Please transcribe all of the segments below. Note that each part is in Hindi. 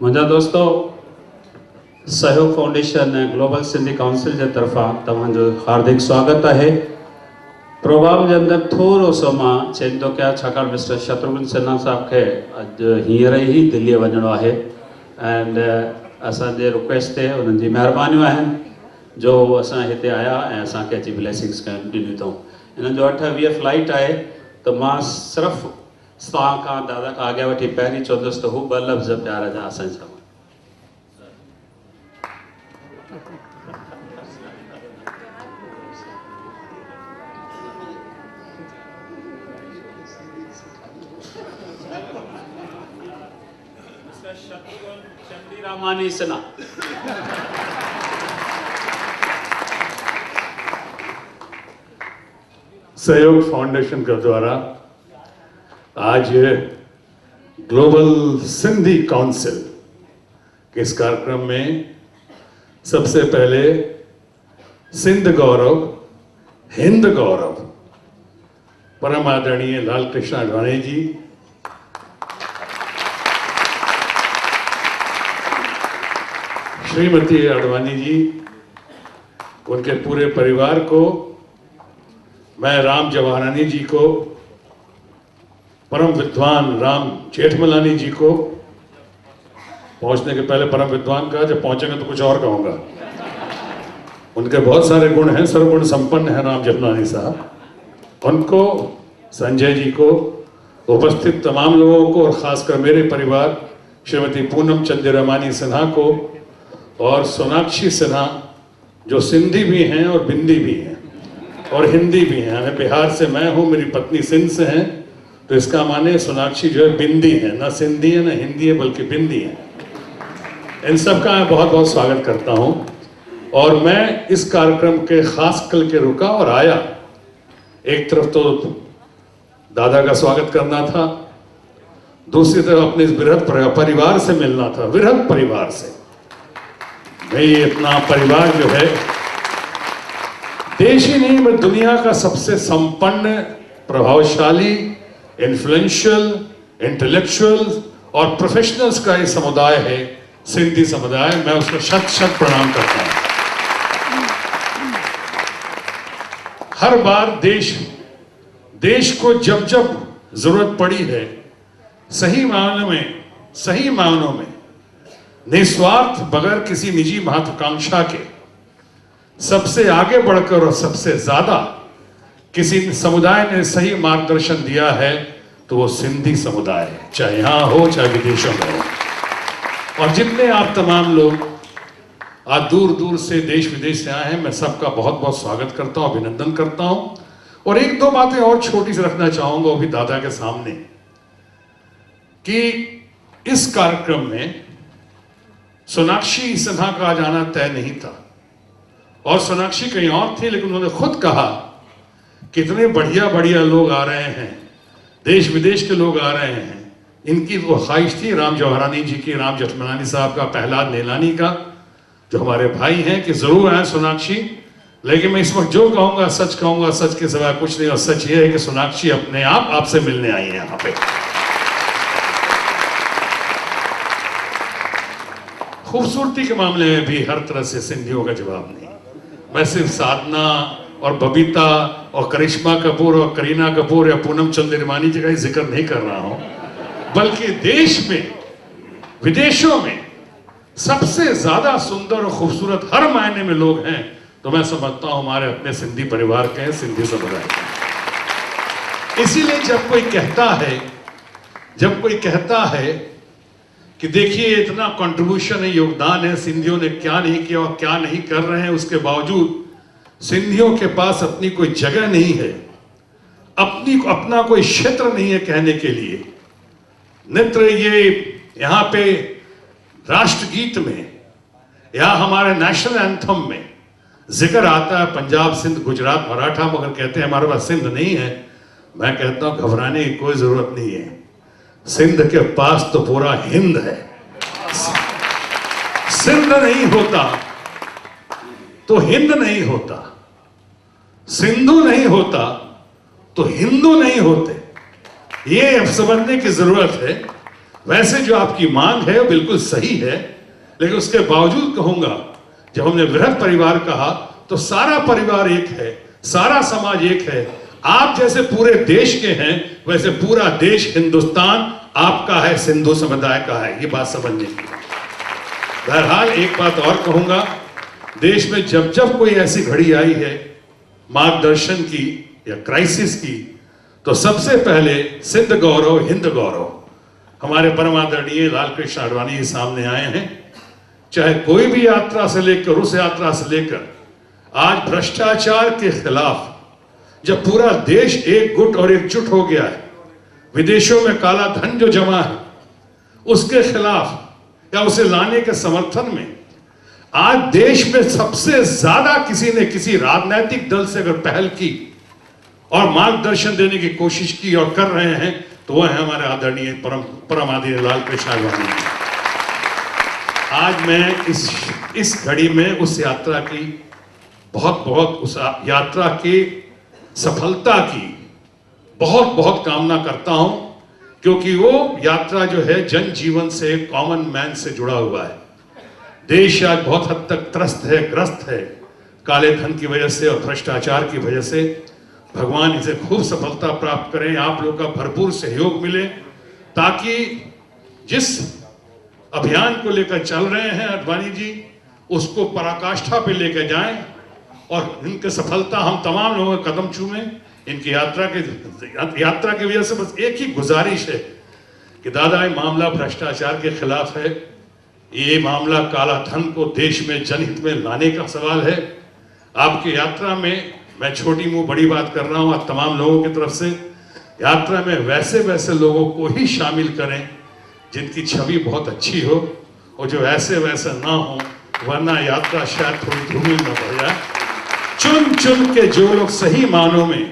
मुंहिंजा दोस्तों, सहयोग फाउंडेशन ऐं ग्लोबल सिंधी काउंसिल जे तरफ़ां तव्हांजो हार्दिक स्वागत आहे। प्रोग्राम जे अंदरि थोरो सो मां चेंज थो कयां, छाकाणि मिस्टर शत्रुघ्न सिन्हा साहब खे अॼु हींअर ई दिल्लीअ वञिणो आहे एंड असांजे रिक्वेस्ट ते उन्हनि जी महिरबानियूं आहिनि जो असां हिते आया ऐं असांखे अची ब्लेसिंग्स ॾिनियूं अथऊं। हिननि जो 8:20 फ्लाइट आहे, त मां सिर्फ़ु तव्हां खां दादा खां अॻियां वठी पहिरीं चवंदुसि त हू 2 लफ़्ज़ प्यार जा असां चवनि। चंदीरामानी सिन्हा। सहयोग फाउंडेशन के द्वारा आज ग्लोबल सिंधी काउंसिल के इस कार्यक्रम में सबसे पहले सिंध गौरव, हिंद गौरव परम आदरणीय लाल कृष्ण आडवाणी जी, श्रीमती आडवाणी जी, उनके पूरे परिवार को, मैं राम जवाहरानी जी को, परम विद्वान राम जेठमलानी जी को, पहुंचने के पहले परम विद्वान कहा, जब पहुंचेंगे तो कुछ और कहूंगा। उनके बहुत सारे गुण हैं, सर्वगुण संपन्न है राम जेठमलानी साहब। उनको, संजय जी को, उपस्थित तमाम लोगों को और खासकर मेरे परिवार श्रीमती पूनम चंदीरामानी सिन्हा को और सोनाक्षी सिन्हा जो सिंधी भी हैं और बिंदी भी हैं और हिंदी भी हैं। मैं बिहार से मैं हूँ, मेरी पत्नी सिंध से हैं, तो इसका माने सोनाक्षी जो है बिंदी है, ना सिंधी है ना हिंदी है बल्कि बिंदी है। इन सब का मैं बहुत बहुत स्वागत करता हूँ। और मैं इस कार्यक्रम के खास कल के रुका और आया, एक तरफ तो दादा का स्वागत करना था, दूसरी तरफ अपने इस बृहद परिवार से मिलना था, बृहद परिवार से। भाई इतना परिवार जो है देश ही नहीं मैं दुनिया का सबसे संपन्न, प्रभावशाली, इन्फ्लुएंशियल, इंटेलेक्चुअल और प्रोफेशनल्स का ये समुदाय है, सिंधी समुदाय। मैं उसको शत शत प्रणाम करता हूं। हर बार देश को जब जब जरूरत पड़ी है, सही मायनों में निस्वार्थ, बगैर किसी निजी महत्वाकांक्षा के, सबसे आगे बढ़कर और सबसे ज्यादा किसी समुदाय ने सही मार्गदर्शन दिया है तो वो सिंधी समुदाय है, चाहे यहां हो चाहे विदेशों में हो। और जितने आप तमाम लोग आज दूर दूर से, देश विदेश से आए हैं, मैं सबका बहुत बहुत स्वागत करता हूं, अभिनंदन करता हूं। और एक दो बातें और छोटी सी रखना चाहूंगा वो भी दादा के सामने, कि इस कार्यक्रम में सोनाक्षी सिन्हा का आज आना तय नहीं था और सोनाक्षी कहीं और थी, लेकिन उन्होंने खुद कहा कितने बढ़िया बढ़िया लोग आ रहे हैं, देश विदेश के लोग आ रहे हैं। इनकी वो ख्वाहिश थी राम जवाहरानी जी की, राम जेठमलानी साहब का, प्रहलाद नीलानी का, जो हमारे भाई हैं, कि जरूर आए सोनाक्षी। लेकिन मैं इस वक्त जो कहूंगा सच कहूंगा, सच के सिवा कुछ नहीं। और सच ये है कि सोनाक्षी अपने आप आपसे मिलने आई है यहाँ पे। खूबसूरती के मामले में भी हर तरह से सिंधियों का जवाब नहीं। मैं सिर्फ साधना और बबीता और करिश्मा कपूर और करीना कपूर या पूनम चंद्रमानी जी का ही जिक्र नहीं कर रहा हूं, बल्कि देश में, विदेशों में सबसे ज्यादा सुंदर और खूबसूरत हर मायने में लोग हैं तो मैं समझता हूं हमारे अपने सिंधी परिवार के हैं, सिंधी समुदाय के। इसीलिए जब कोई कहता है कि देखिए इतना कंट्रीब्यूशन है, योगदान है, सिंधियों ने क्या नहीं किया और क्या नहीं कर रहे हैं, उसके बावजूद सिंधियों के पास अपनी कोई जगह नहीं है, अपना कोई क्षेत्र नहीं है कहने के लिए। नृत्य ये यहाँ पे राष्ट्रगीत में या हमारे नेशनल एंथम में जिक्र आता है पंजाब, सिंध, गुजरात, मराठा, मगर कहते हैं हमारे पास सिंध नहीं है। मैं कहता हूं घबराने की कोई जरूरत नहीं है। सिंध के पास तो पूरा हिंद है। सिंध नहीं होता तो हिंद नहीं होता, सिंधु नहीं होता तो हिंदू नहीं होते। ये समझने की जरूरत है। वैसे जो आपकी मांग है वो बिल्कुल सही है, लेकिन उसके बावजूद कहूंगा, जब हमने वृहद परिवार कहा तो सारा परिवार एक है, सारा समाज एक है। आप जैसे पूरे देश के हैं वैसे पूरा देश हिंदुस्तान आपका है, सिंधु समुदाय का है। ये बात समझने की। बहरहाल एक बात और कहूंगा, देश में जब जब कोई ऐसी घड़ी आई है मार्गदर्शन की या क्राइसिस की, तो सबसे पहले सिंध गौरव, हिंद गौरव, हमारे परम आदरणीय लाल कृष्ण आडवाणी जी सामने आए हैं। चाहे कोई भी यात्रा से लेकर, उस यात्रा से लेकर आज भ्रष्टाचार के खिलाफ जब पूरा देश एकजुट और एकजुट हो गया है, विदेशों में काला धन जो जमा है उसके खिलाफ या उसे लाने के समर्थन में आज देश में सबसे ज्यादा किसी ने किसी राजनीतिक दल से अगर पहल की और मार्गदर्शन देने की कोशिश की और कर रहे हैं तो वह है हमारे आदरणीय परम आदरणीय लाल कृष्ण आडवाणी जी। आज मैं इस घड़ी में उस यात्रा की बहुत उस यात्रा की सफलता की बहुत कामना करता हूं, क्योंकि वो यात्रा जो है जनजीवन से, कॉमन मैन से जुड़ा हुआ है। देश आज बहुत हद तक त्रस्त है, ग्रस्त है काले धन की वजह से और भ्रष्टाचार की वजह से। भगवान इसे खूब सफलता प्राप्त करें, आप लोग का भरपूर सहयोग मिले, ताकि जिस अभियान को लेकर चल रहे हैं आडवाणी जी उसको पराकाष्ठा पे लेकर जाएं और इनके सफलता हम तमाम लोगों के कदम चूमें। इनकी यात्रा की वजह से बस एक ही गुजारिश है कि दादा, ये मामला भ्रष्टाचार के खिलाफ है, ये मामला काला धन को देश में जनहित में लाने का सवाल है। आपकी यात्रा में मैं छोटी मुंह बड़ी बात कर रहा हूं आप तमाम लोगों की तरफ से, यात्रा में वैसे लोगों को ही शामिल करें जिनकी छवि बहुत अच्छी हो और जो ऐसे वैसे ना हो, वरना यात्रा शायद थोड़ी धूमिल न पड़ जाए। चुन के जो लोग सही मानों में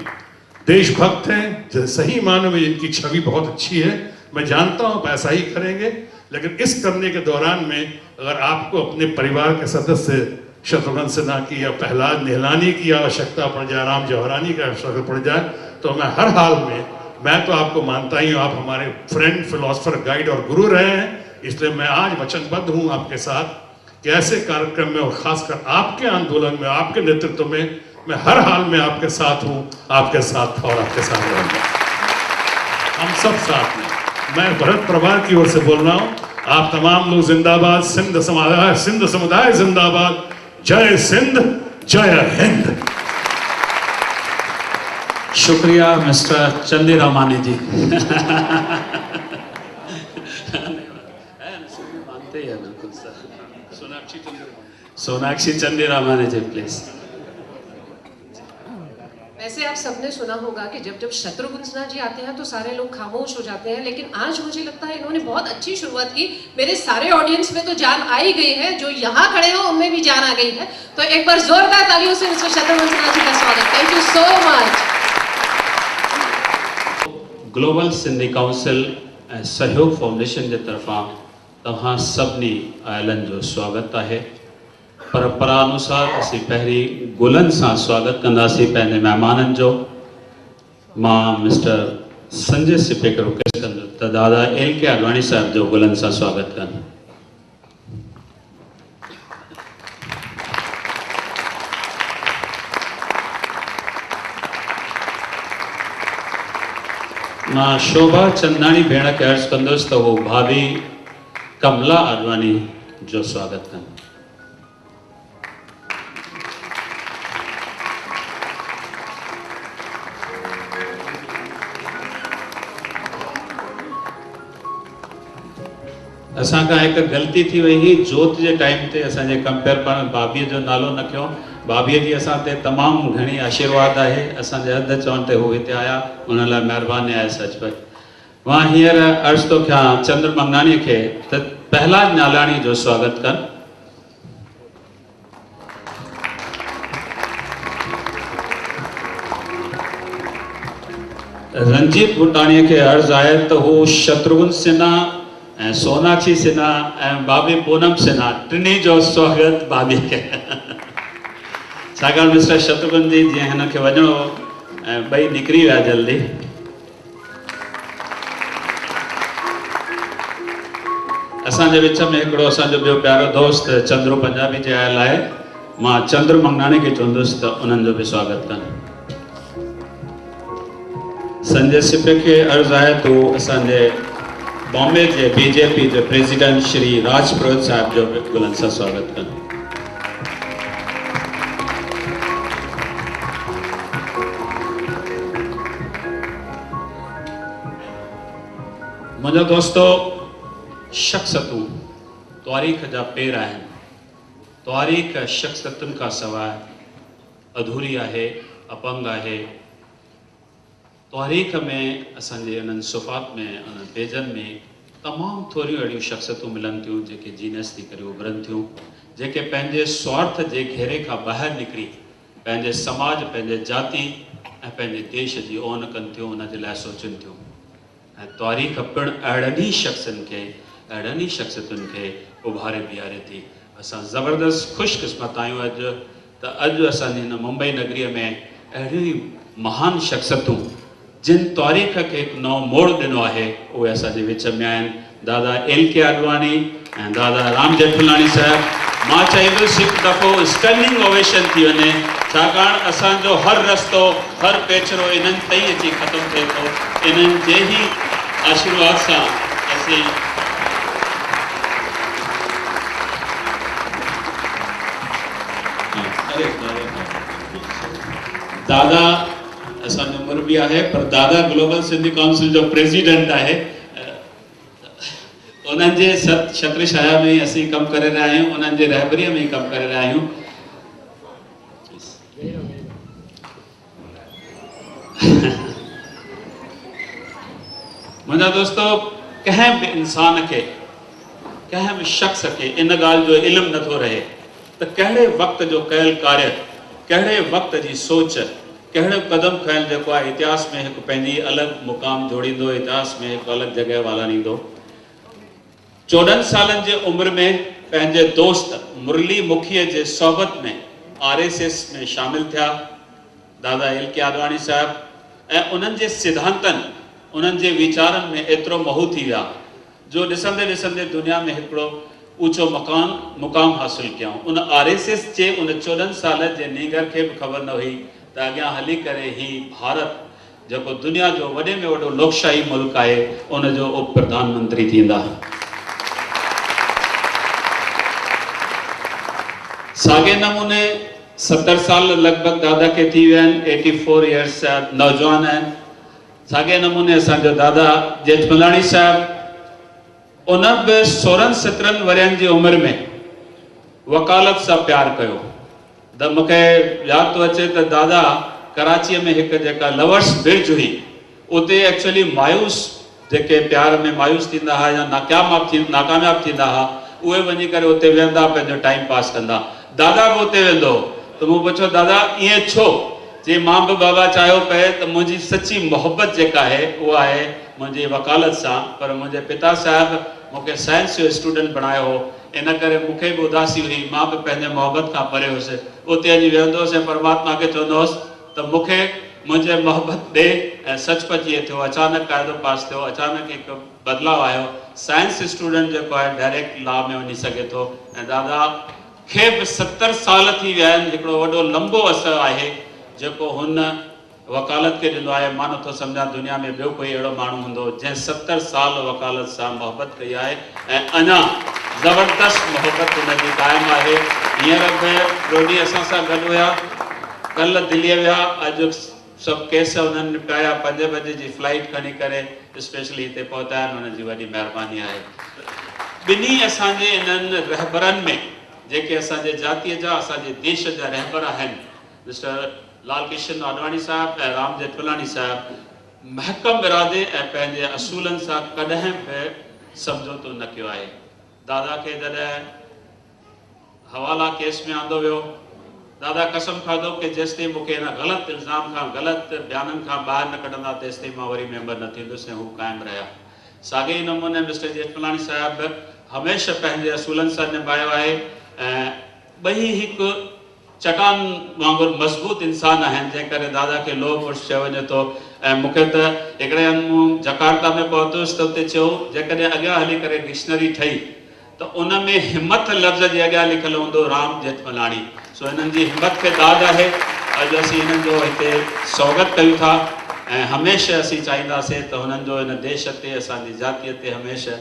देशभक्त हैं, जो सही मानों में जिनकी छवि बहुत अच्छी है, मैं जानता हूं ऐसा ही करेंगे। लेकिन इस करने के दौरान में अगर आपको अपने परिवार के सदस्य शत्रुघ्न सिन्हा की या प्रहलाद निहलानी की आवश्यकता पड़ जाए, राम जौहरानी की आवश्यकता पड़ जाए, तो मैं हर हाल में, मैं तो आपको मानता ही हूँ, आप हमारे फ्रेंड, फिलोसफर, गाइड और गुरु रहे हैं, इसलिए मैं आज वचनबद्ध हूँ आपके साथ कि ऐसे कार्यक्रम में और खासकर आपके आंदोलन में, आपके नेतृत्व में मैं हर हाल में आपके साथ हूँ, आपके साथ और आपके साथ रहूंगा। हम सब साथ में। मैं भरत प्रभार की ओर से बोल रहा हूँ, आप तमाम लोग जिंदाबाद, सिंध समुदाय जिंदाबाद, जय सिंध, जय हिंद। शुक्रिया मिस्टर चंदी रामानी जी। मानते हैं बिल्कुल sir. Sonakshi Chandi Ramani ji please. वैसे आप सबने सुना होगा कि जब शत्रुघ्न सिन्हा जी आते हैं तो सारे लोग खामोश हो जाते हैं, लेकिन आज मुझे लगता है इन्होंने बहुत अच्छी शुरुआत की। मेरे सारे ऑडियंस में तो जान आ ही गई है, जो यहाँ खड़े हो उनमें भी जान आ गई है। तो एक बार जोरदार तालियों से मिस्टर शत्रुघ्न सिन्हा जी का स्वागत। Thank you so much. Global Sindhi council ऐं सहयोग फाउंडेशन जे तरफ़ां तव्हां सभिनी आयलनि जो स्वागत है। परंपरा अनुसार असीं पहिरीं गुलनि सां स्वागत कंदासीं पंहिंजे महिमाननि जो। मां मिस्टर संजय सिपे खे रिक्वेस्ट कंदुसि त दादा LK आडवाणी साहब जो गुलनि सां स्वागत कनि। मां शोभा चंदानी भेण खे अर्ज़ु कंदुसि त वो भाभी कमला आडवाणी जो स्वागत कनि। असां खां हिकु ग़लती थी वई हुई, जोत जे टाइम ते असांजे कंपेयर पाण भाभीअ जो नालो न खयो, भाभी जी असां ते तमामु घणी आशीर्वाद आहे, असांजे हद चवण ते हू हिते आया, उन लाइ महिरबानी आहे सचपच। मां हींअर अर्ज़ु थो कयां चंद्र मंगनानी खे त पहलाज नालाणी जो स्वागत कनि। रंजीत भुटाणीअ खे अर्ज़ु आहे त हू शत्रुघ्न सिन्हा ऐं सोनाक्षी सिन्हा ऐं भाभी पूनम सिन्हा टिनी जो स्वागत भाभी खे। छाकाणि मिस्टर शत्रुघ्न जी जीअं हिन खे वञिणो ऐं ॿई निकिरी विया जल्दी। असांजे विच में हिकिड़ो असांजो ॿियो प्यारो दोस्त चंद्रू पंजाबी जे आयल आहे, मां चंद्र मंगनानी खे चवंदुसि त उन्हनि जो बि स्वागत कनि। संजय सिपे खे अर्ज़ु आहे तो असांजे बॉम्बे जे बीजेपी जे प्रेसिडेंट श्री राज पुरोहित साहब जो बि गुलनि सां स्वागत कनि। मुंहिंजो दोस्तो, शख़्सियतूं तारीख़ जा पेर आहिनि। तारीख़ शख़्सियतुनि खां सवाइ अधूरी आहे, अपंग आहे। तारीख़ में असांजे उन्हनि सुफ़ात में, उन्हनि पेजनि में तमामु थोरियूं अहिड़ियूं शख़्सियतूं मिलनि थियूं जेके जीनस थी करे उभरनि थियूं, जेके पंहिंजे स्वार्थ जे घेरे खां ॿाहिरि निकिरी पंहिंजे समाज, पंहिंजे जाति ऐं पंहिंजे देश जी ओन कनि थियूं, उन जे लाइ सोचनि थियूं। ऐं तारीख़ पिणु अहिड़नि ई शख़्सनि खे, अहिड़नि ई शख़्सियतुनि खे उभारे बीहारे थी। असां ज़बरदस्त ख़ुशकिस्मत आहियूं अॼु असांजी हिन मुंबई नगरीअ में अहिड़ियूं महान शख़्सियतूं जिन तारीख़ खे हिकु नओं मोड़ ॾिनो आहे, उहे असांजे विच में आहिनि। दादा LK आडवाणी ऐं दादा राम जेठमलानी साहिब। मां चाहींदुसि हिकु दफ़ो स्टैंडिंग ओवेशन थी वञे, छाकाणि असांजो हर रस्तो, हर पेचरो इन्हनि ते ई अची ख़तमु थिए थो। इन्हनि जे ई आशीर्वाद सां असीं दादा असांजो मुरबी आहे, पर दादा ग्लोबल सिंधी काउंसिल जो प्रेसिडेंट आहे। उन्हनि जे छत्रछाया में असीं कमु करे रहिया आहियूं, उन्हनि जे रहबरीअ में कमु करे रहिया आहियूं। मुंहिंजा दोस्तो, कंहिं बि इंसान खे, कंहिं बि शख़्स खे इन ॻाल्हि जो इल्मु नथो रहे त कहिड़े वक़्त जो कयल कार्य, कहिड़े वक़्त जी सोच, कहिड़ो क़दम खयल जेको आहे इतिहास में हिकु पंहिंजी अलॻि मुक़ाम जोड़ींदो, इतिहास में हिकु अलॻि जॻह वालाणींदो। 14 सालनि जे उमिरि में पंहिंजे दोस्त मुरली मुखीअ जे सोबत में RSS में शामिल थिया दादा LK आडवाणी साहिब, ऐं उन्हनि जे सिद्धांतनि, उन्हनि जे वीचारनि में एतिरो महू थी विया जो ॾिसंदे ॾिसंदे दुनिया में हिकिड़ो ऊचो मुक़ाम हासिल कयऊं। उन RSS जे उन 14 साल जे नीगर खे बि ख़बर न हुई त अॻियां हली करे ही भारत जेको दुनिया जो वॾे में वॾो लोकशाही मुल्क आहे, उन जो उप प्रधानमंत्री थींदा। साॻे नमूने 70 साल लॻभॻि दादा खे थी विया आहिनि, 84 इयर्स नौजवान आहिनि। साॻे नमूने असांजो दादा जेठमलानी साहिब, उन बि 16-17 वरियनि जी उमिरि में वकालत सां प्यार कयो। त मूंखे यादि थो अचे त दादा कराचीअ में हिकु जेका लवर्स ब्रिज हुई, उते एक्चुअली मायूस जेके प्यार में मायूस थींदा हुआ या नाकामयाब थींदा हुआ, उहे वञी करे उते वेहंदा, पंहिंजो टाइम पास कंदा। दादा बि उते वेंदो त मूं पुछियो, दादा ईअं छो? जे मां बि बाबा चाहियो पए त मुंहिंजी सची मोहबत जेका आहे उहा आहे मुंहिंजी वकालत सां, पर मुंहिंजे पिता साहिब मूंखे साइंस जो स्टूडेंट बणायो हो, इन करे मूंखे बि उदासी हुई, मां बि पंहिंजे मोहबत खां परे हुउसि। उते वञी वेहंदो हुउसि ऐं परमात्मा खे चवंदो हुउसि त मूंखे मुंहिंजे मोहबत ॾे। ऐं सचपच इहे थियो, अचानक क़ाइदो पास थियो, अचानक हिकु बदिलाव आयो। साइंस स्टूडेंट जेको आहे डायरेक्ट लॉ में वञी सघे थो। ऐं दादा खे बि 70 साल थी विया आहिनि। हिकिड़ो वॾो लंबो असरु आहे जेको हुन वकालत के ॾिनो आहे। मां नथो सम्झां दुनिया में ॿियो कोई अहिड़ो माण्हू हूंदो जंहिं 70 साल वकालत सां मोहबत कई आहे ऐं अञा ज़बरदस्त मोहबत हुनजी क़ाइमु आहे। हींअर बि रोडी असां सां गॾु हुया, कल्ह दिल्लीअ विया, अॼु सभु केस उन्हनि निपटाया, 5 बजे जी फ्लाइट खणी करे स्पेशली हिते पहुता आहिनि, हुनजी वॾी महिरबानी आहे। ॿिन्ही असांजे इन्हनि रहबरनि में जेके असांजे जातीअ जा असांजे देश जा रहबर आहिनि मिस्टर लाल कृष्ण आडवाणी साहब ऐं राम जेठमलानी साहब महकम इरादे ऐं पंहिंजे असूलनि सां कॾहिं बि समझोतो न कयो आहे। दादा खे जॾहिं हवाला केस में आंदो वियो, दादा कसम खाधो कि जेसिताईं मूंखे हिन ग़लति इल्ज़ाम खां ग़लति बयाननि खां ॿाहिरि न कढंदा तेसिताईं मां वरी मेंबर न थींदुसि, ऐं हू क़ाइमु रहिया। साॻे ई नमूने मिस्टर जेठमलानी साहिब हमेशह पंहिंजे असूलनि सां निभायो आहे ऐं ॿई हिकु चट्टान वांगुरु मज़बूत इंसान आहिनि, जंहिं करे दादा खे लोह पुरुष चयो वञे थो। ऐं मूंखे त हिकिड़े हंधि मूं जकार्ता में पहुतुसि त उते चयो जेकॾहिं अॻियां हली करे डिक्शनरी ठही त उन में हिमत लफ़्ज़ जे अॻियां लिखियलु हूंदो राम जेठमलाणी। सो हिननि जी हिमत खे दाद आहे। अॼु असीं हिननि जो हिते स्वागत कयूं था ऐं हमेशह असीं चाहींदासीं त हुननि जो हिन देश ते असांजी जातीअ ते हमेशह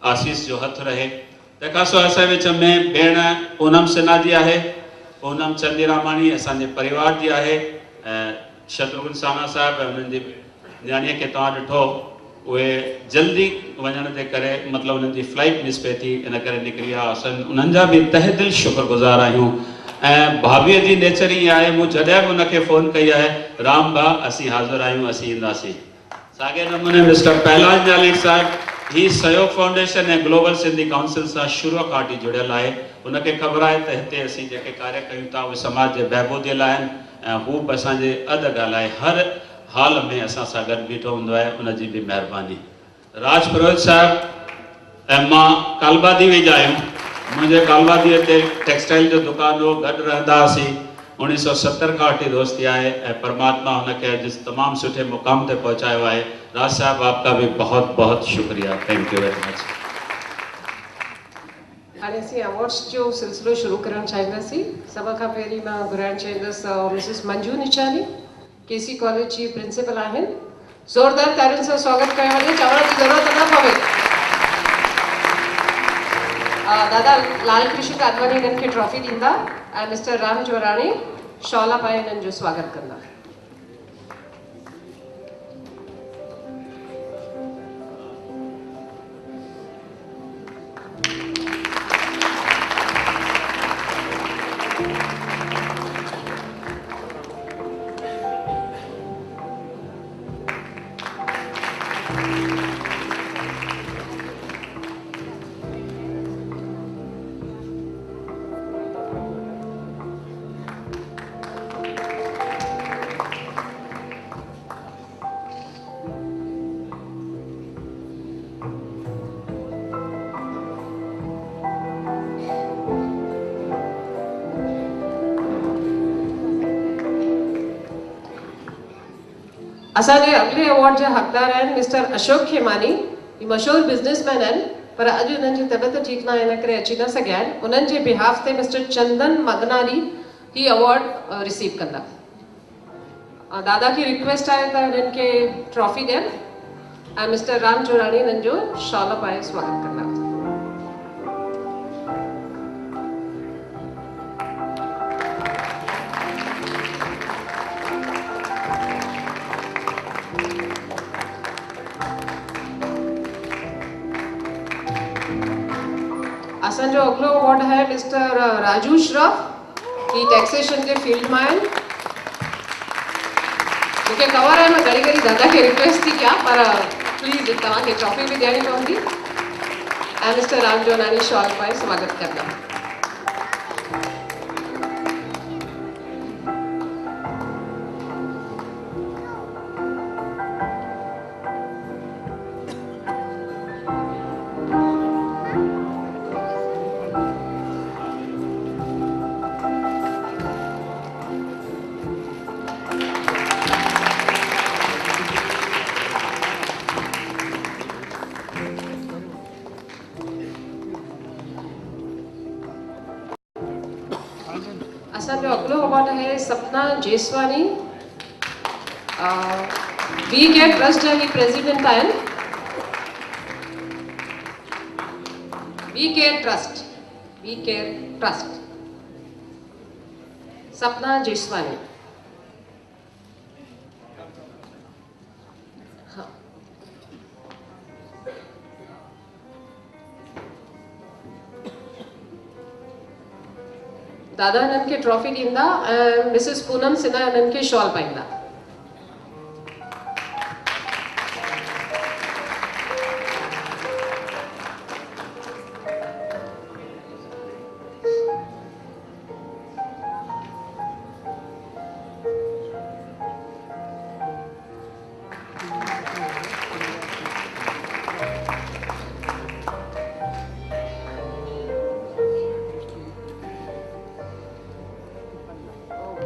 आसीस जो हथु रहे। तंहिंखां सवाइ असांजे विच में भेण पूनम सिन्हा जी आहे। पूनम चंदीरामाणी असांजे परिवार जी आहे ऐं शत्रुघ्न साना साहिब ऐं उन्हनि जी न्याणीअ खे तव्हां ॾिठो, उहे जल्दी वञण जे करे मतिलबु उन्हनि जी फ्लाइट मिस पई थी, इन करे निकिरी विया। असां उन्हनि जा बि तहे दिलि शुक्रगुज़ार आहियूं। ऐं भाभीअ जी नेचर ई आहे, मूं जॾहिं बि उनखे फ़ोन कई आहे, राम भा असीं हाज़िर आहियूं, असीं ईंदासीं। साॻे नमूने मिस्टर पहलाज जालिक साहिब ही सहयोग फाउंडेशन ऐं ग्लोबल सिंधी काउंसिल सां शुरूअ खां वठी जुड़ियल आहे। उनखे ख़बर आहे त हिते असीं जेके कार्य कयूं था उहे समाज जे बहिबूदीअ लाइ आहिनि ऐं हू बि असांजे अधु ॻाल्हाए हर हाल में असां सां गॾु बीठो हूंदो आहे, उनजी बि महिरबानी। राज फिरोज साहिब ऐं मां कालबादी वेझा आहियूं। मुंहिंजे कालबादीअ ते टेक्सटाइल जो दुकान हो, गॾु रहंदा हुआसीं। 1970 खां वठी दोस्ती आहे ऐं परमात्मा हुनखे अॼु तमामु सुठे मुक़ाम ते पहुचायो आहे। राज साहब आपका भी बहुत बहुत शुक्रिया, थैंक यू वेरी मच। हाणे असीं अवॉर्ड्स जो सिलसिलो शुरू करणु चाहींदासीं। सभ खां पहिरीं मां घुराइणु चाहींदसि मिसिस मंजू निचानी, केसी कॉलेज जी प्रिंसिपल आहिनि। ज़ोरदार तारियुनि सां स्वागत कयो वञे, चवण जी ज़रूरत न पवे। दादा लाल कृष्ण आडवाणी इन्हनि खे ट्रॉफी ॾींदा ऐं मिस्टर राम जोराणी शॉला पाए इन्हनि जो स्वागत कंदा। असांजे अगले अवॉर्ड जा हक़दार आहिनि मिस्टर अशोक खेमानी। ही मशहूर बिज़नेसमैन आहिनि पर अॼु उन्हनि जी तबियत ठीकु न आहे, इन करे अची न सघिया आहिनि। उन्हनि जे बिहाफ ते मिस्टर चंदन मगनानी ही अवॉर्ड रिसीव कंदा। दादा की रिक्वेस्ट आहे त हिननि खे ट्रॉफी ॾियनि ऐं मिस्टर राम जोराणी हिननि जो शॉल पाए स्वागत कंदा। असांजो अगलो अवॉर्ड है मिस्टर राजू श्रॉफ, ही टैक्सेशन के फील्ड में आहिनि। मूंखे ख़बर आहे मां घड़ी घड़ी दादा खे रिक्वेस्ट थी कयां पर प्लीज़ तव्हांखे ट्रॉफी भी ॾियणी पवंदी ऐं मिस्टर राम जोराणी शॉल पाए स्वागत कंदा। असांजो अगलो अवॉर्ड है सपना जेसवानी, वी केयर ट्रस्ट जा ही प्रेसिडेंट आहिनि। वी केयर ट्रस्ट सपना जेसवानी। हाँ दादा हिननि खे ट्रॉफी ॾींदा ऐं मिसिस पूनम सिन्हा हिननि खे शॉल पाईंदा।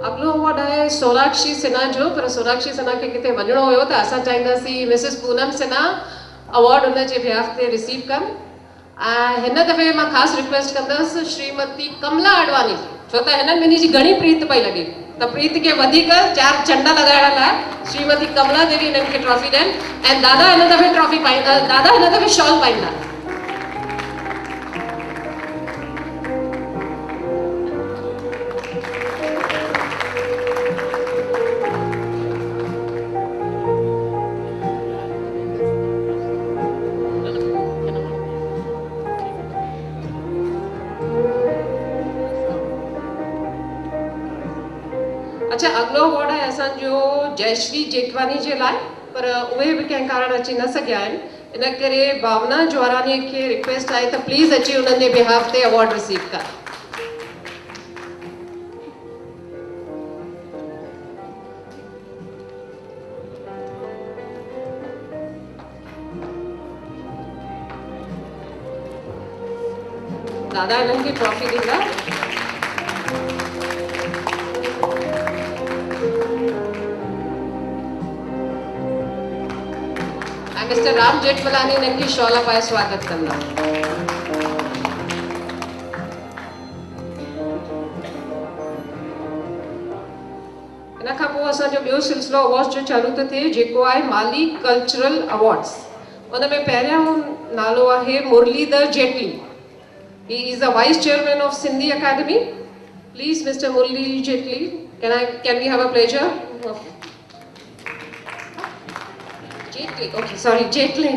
अगलो अवॉर्ड आहे सोनाक्षी सिन्हा जो, पर सोनाक्षी सिन्हा खे किथे वञिणो हुयो त असां चाहींदासीं मिसिस पूनम सिन्हा अवॉर्ड हुन जे बिहाफ ते रिसीव कनि। ऐं हिन दफ़े मां ख़ासि रिक्वेस्ट कंदसि श्रीमती कमला अडवानी जी, छो त हिननि ॿिन्ही जी घणी प्रीत पई लॻे, त प्रीत खे वधीक 4 चंडा लॻाइण लाइ श्रीमती कमला देवी हिननि खे ट्रॉफी ॾियनि ऐं दादा हिन दफ़े ट्रॉफी पाईंदा, दादा हिन दफ़े शॉल पाईंदा। अच्छा, अगलो अवॉर्ड आहे असांजो जयश्री जेठवानी जे लाइ, पर उहे बि कंहिं कारण अची न सघिया आहिनि, इन करे भावना ज्वारानी खे रिक्वेस्ट आहे त प्लीज़ अची उन्हनि जे बिहाफ ते अवॉर्ड रिसीव कर। दादा हिननि खे ट्रॉफी ॾींदा। मिस्टर राम जेठमलानी हिननि खे शॉल पाए स्वागत कंदा। इन खां पोइ असांजो ॿियो सिलसिलो अवॉर्ड्स जो चालू थो थिए, जेको आहे माली कल्चरल अवॉर्ड्स। उन में पहिरियों नालो आहे Murlidhar Jetli. He is the vice chairman of Sindhi academy. Please mister Murli Jetli, can we have a pleasure? Jetli, okay, sorry, Jetli.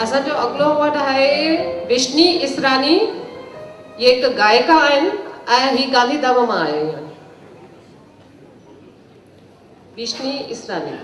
असांजो अगलो अवॉर्ड आहे विष्णी इसरानी। ये हिकु गायिका आहिनि ऐं ही गांधीधाम मां आया आहिनि। विष्णी इसरानी।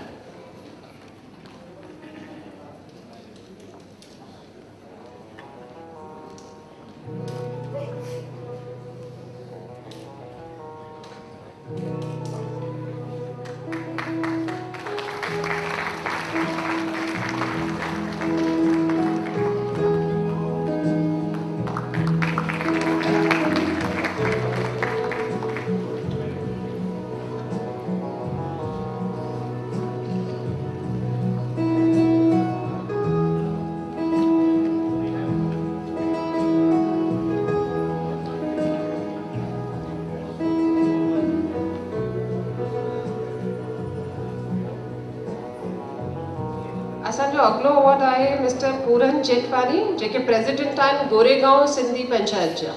असांजो अगलो अवॉर्ड आहे मिस्टर पूरन जेठवानी, जेके प्रेसिडेंट आहिनि गोरेगांव सिंधी पंचायत जा।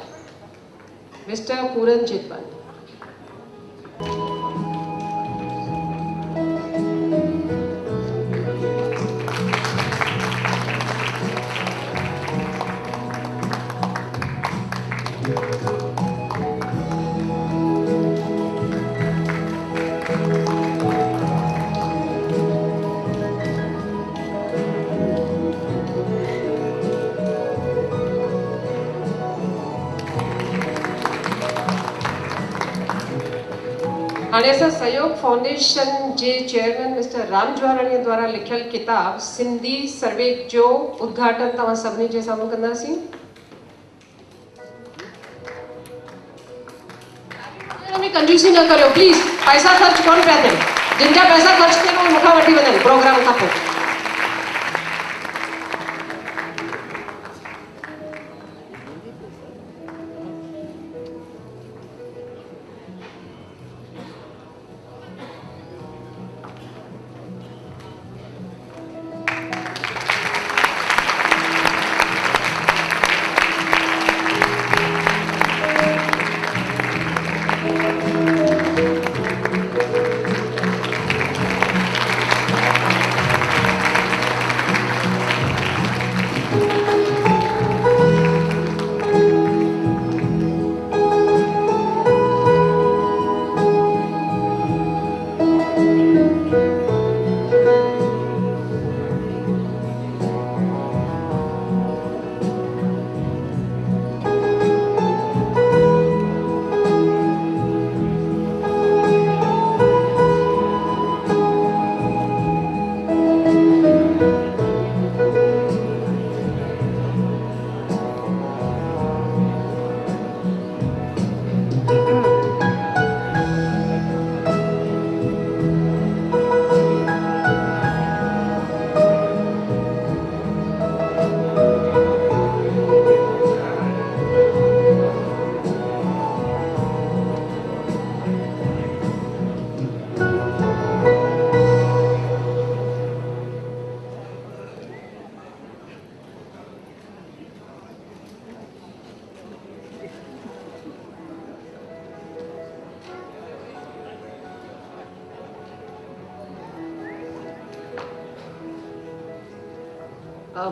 मिस्टर पूरन जेठवानी। हाणे असां सहयोग फाउंडेशन जे चेयरमैन मिस्टर राम ज्वाराणी द्वारा लिखियल किताब सिंधी सर्वे जो उद्घाटन तव्हां सभिनी जे साम्हूं कंदासीं। में कंजूसी न करियो प्लीज, पैसा ख़र्च कोन पिया थियनि, जिन जा पैसा ख़र्च थियनि उहे मूंखां वठी वञनि प्रोग्राम खां पोइ।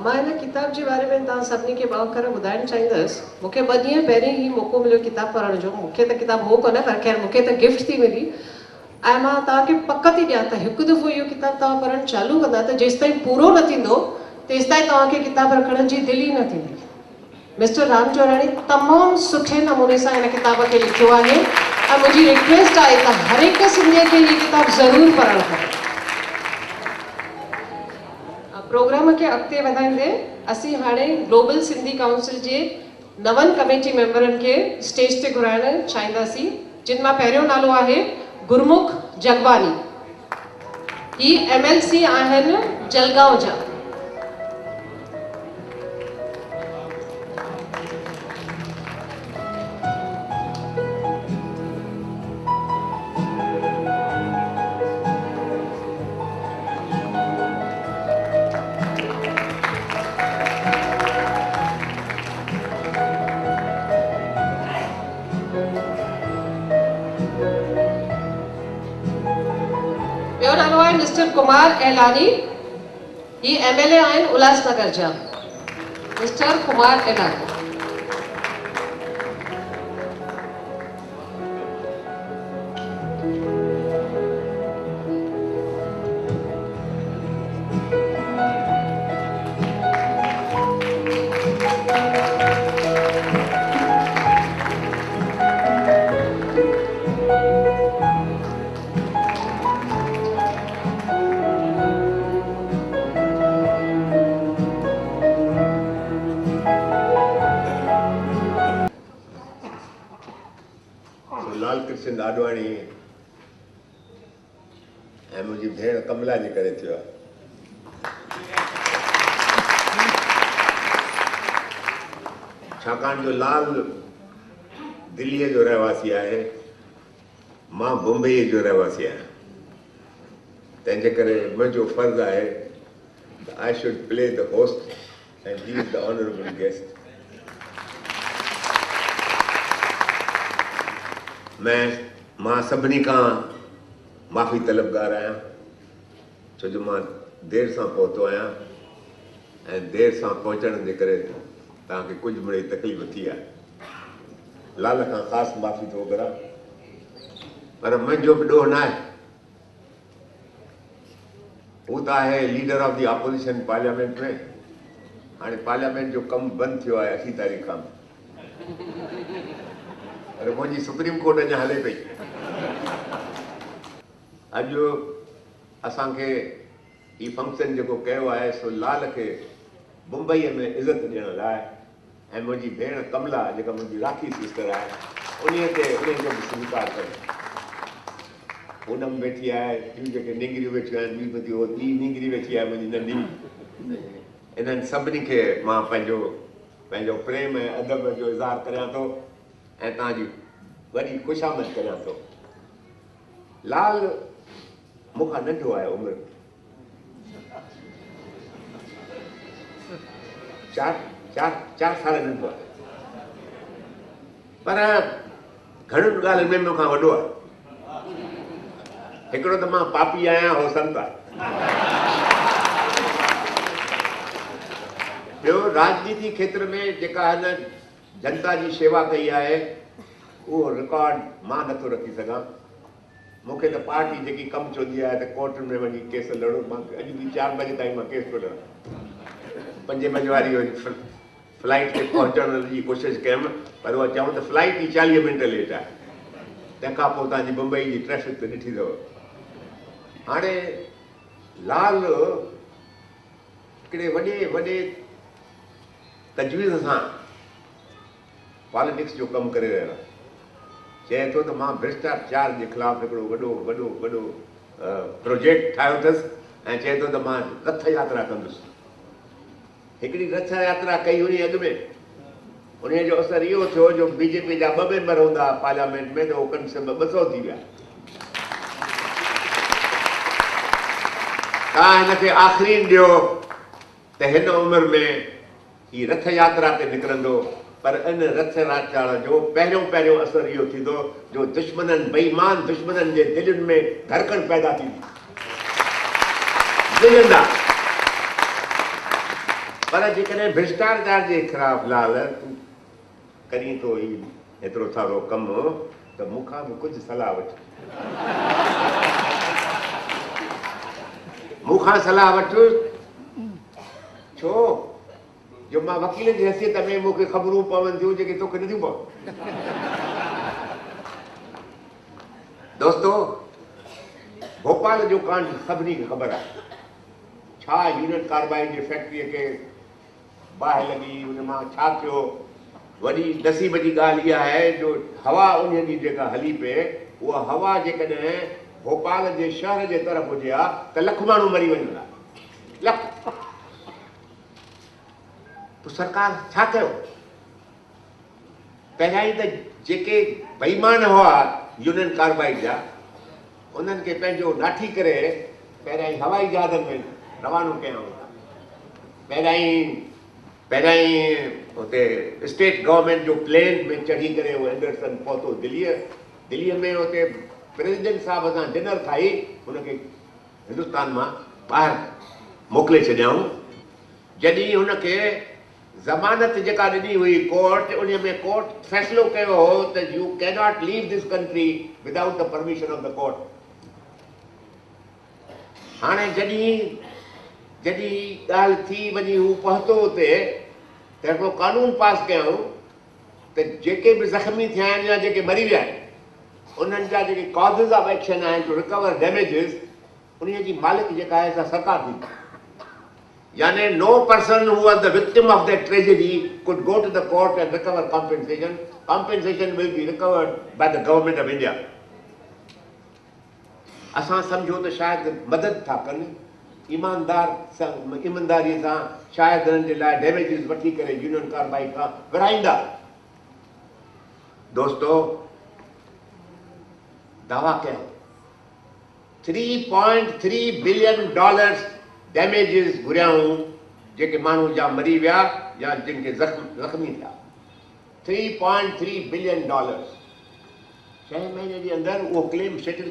मां हिन किताब जे बारे में तव्हां सभिनी खे ॿ अखर ॿुधाइणु चाहींदसि। मूंखे 2 ॾींहं पहिरीं ई मौक़ो मिलियो किताब पढ़ण जो। मूंखे त किताब हो कोन, पर ख़ैर मूंखे त गिफ्ट थी मिली। ऐं मां तव्हांखे पक थी ॾियां त हिकु दफ़ो इहो किताब तव्हां पढ़णु चालू कंदा त जेसिताईं पूरो न थींदो तेसिताईं तव्हांखे किताब रखण जी दिलि ई न थींदी। मिस्टर राम ज्वाराणी तमामु सुठे नमूने सां हिन किताब खे लिखियो आहे ऐं मुंहिंजी रिक्वेस्ट आहे त हर हिकु सिंधीअ खे हीअ किताब ज़रूरु पढ़णु खपे। प्रोग्राम के अॻिते वधाईंदे असीं हाणे ग्लोबल सिंधी काउंसिल जे 9 कमेटी मेंबरनि खे स्टेज ते घुराइणु चाहींदासीं, जिन मां पहिरियों नालो आहे गुरमुख जगवानी। ही MLC आहिनि जलगांव जा। मिस्टर कुमार एलानी, ही MLA आहिनि उल्हासनगर जा। मिस्टर कुमार एलानी। लाल कृष्ण आडवाणी ऐं मुंहिंजी भेण कमला जे करे थियो आहे। छाकाणि जो लाल दिल्लीअ जो रहवासी आहे, मां मुंबई जो रहवासी आहियां। तंहिंजे करे मुंहिंजो फर्ज़ु आहे त I should play the host and he is the honourable guest. मां सभिनी खां माफ़ी तलबगार आहियां, छो जो मां देरि सां पहुतो आहियां ऐं देरि सां पहुचण जे करे तव्हांखे कुझु मिड़ई तकलीफ़ थी आहे। लाल खां ख़ासि माफ़ी थो घुरां, पर मुंहिंजो बि ॾोह न आहे। हू त आहे leader of the opposition parliament में। हाणे पार्लियामेंट जो कमु बंदि थियो आहे 8 तारीख़ खां, पर मुंहिंजी सुप्रीम कोर्ट अञा हले पई। अॼु असांखे ही फंक्शन जेको कयो आहे सो लाल खे मुंबईअ में इज़त ॾियण लाइ ऐं मुंहिंजी भेण कमला जेका मुंहिंजी राखी सिस्टर आहे उन्हीअ जो बि स्वीकार कयो। पूनम वेठी आहे, ॿियूं जेके निंगरियूं वेठियूं आहिनि, ॿी निंगरी वेठी आहे मुंहिंजी नंढी। इन्हनि सभिनी खे मां पंहिंजो प्रेम ऐं अदब जो इज़हार करियां थो ऐं तव्हांजी वॾी ख़ुशामद करियां थो। लाल मूंखां नंढो आहे उमिरि चार साल नंढो आहे, पर घणियुनि ॻाल्हियुनि में मूंखां वॾो आहे। हिकिड़ो त मां पापी आहियां, हो संत आहे। ॿियो राजनीति खेत्र में जेका हिन जनता जी शेवा कई आहे उहो रिकॉर्ड मां नथो रखी सघां। मूंखे त पार्टी जेकी कमु चवंदी आहे त कोर्टुनि में वञी केस लड़ो। मां अॼु बि 4 बजे ताईं मां केस पियो लड़ां। 5 बजे वारी फ्लाइट ते पहुचण जी कोशिशि कयमि, पर उहा चऊं त फ्लाइट ई 40 मिंट लेट आहे। तंहिंखां पोइ तव्हांजी मुंबई जी ट्रैफिक त ॾिठी अथव। हाणे लाल हिकिड़े वॾे तजवीज़ सां पॉलिटिक्स जो कमु करे रहियो आहे। चए थो त मां भ्रष्टाचार जे ख़िलाफ़ु हिकिड़ो वॾो प्रोजेक्ट ठाहियो अथसि ऐं चए थो त मां रथ यात्रा कंदुसि। हिकिड़ी रथ यात्रा कई हुई अॻु में, उन जो असरु इहो थियो जो बीजेपी जा 2 मेंबर हूंदा पार्लियामेंट में, त उहो कम से कम 200 थी विया। तव्हां हिनखे आख़िरी ॾियो त हिन उमिरि में ही रथ यात्रा ते निकिरंदो, पर इन रथ यात्रा जो पहिरियों असरु इहो थींदो जो दुश्मननि बेईमान दुश्मननि जे दिलनि में धड़कन पैदा थींदी। पर जेकॾहिं भ्रष्टाचार जे ख़िलाफ़ लाल करीं थो ही एतिरो सारो कमु, त मूंखां बि कुझु सलाह वठ। मूंखां सलाह वठ, छो जो मां वकील जी हैसियत में मूंखे ख़बरूं पवनि थियूं जेके तोखे नथियूं पवनि। दोस्तो, भोपाल जो कांड सभिनी खे ख़बर आहे। छा यूनिट कार्बाइड जी फैक्ट्रीअ खे बाहि लॻी, उन मां छा थियो। वॾी नसीब जी ॻाल्हि इहा आहे जो हवा उन जी जेका हली पए, उहा हवा जेकॾहिं भोपाल जे शहर जे तरफ़ हुजे हा त लख माण्हू मरी वञनि हा, लख। तो सरकार छा कयो? पहिरियां ई त जेके बेईमान हुआ यूनियन कार्बाइड जा, उन्हनि खे पंहिंजो नाठी करे पहिरियां ई हवाई जहाज़नि में रवानो कयऊं। पहिरियां ई हुते स्टेट गवर्नमेंट जो प्लेन में चढ़ी करे उहो एंडरसन पहुतो दिल्लीअ में। हुते प्रेसिडेंट साहिब सां डिनर खाई हुनखे हिंदुस्तान मां ॿाहिरि मोकिले छॾियऊं। जॾहिं हुनखे ज़मानत जेका ॾिनी हुई कोर्ट, उन में कोर्ट फ़ैसिलो कयो हो त you can not leave this country without the permission of the court. हाणे जॾहिं ॻाल्हि थी वञी हू पहुतो हुते, त हिकिड़ो कानून पास कयऊं त जेके बि ज़ख़्मी थिया आहिनि या जेके मरी विया आहिनि, उन्हनि जा जेके कॉज़िस ऑफ एक्शन आहिनि टू रिकवर डैमेजिस, उन जी मालिक जेका आहे सा सरकार थींदी। यानी no person who was the victim of that tragedy could go to the court and recover compensation. Compensation will be recovered by the government of India. असां सम्झो त शायदि मदद था कनि, ईमानदारीअ सां शायदि हिननि जे लाइ डैमेजिस वठी करे यूनियन कार्बाइड खां विराईंदा। दोस्तो, दावा कयो $3.3 बिलियन डैमेजिस घुरियाऊं जेके माण्हू जा मरी विया या जिनखे ज़ख़्मी थिया। $3.3 बिलियन 6 महीने जे अंदरि उहो क्लेम सेटल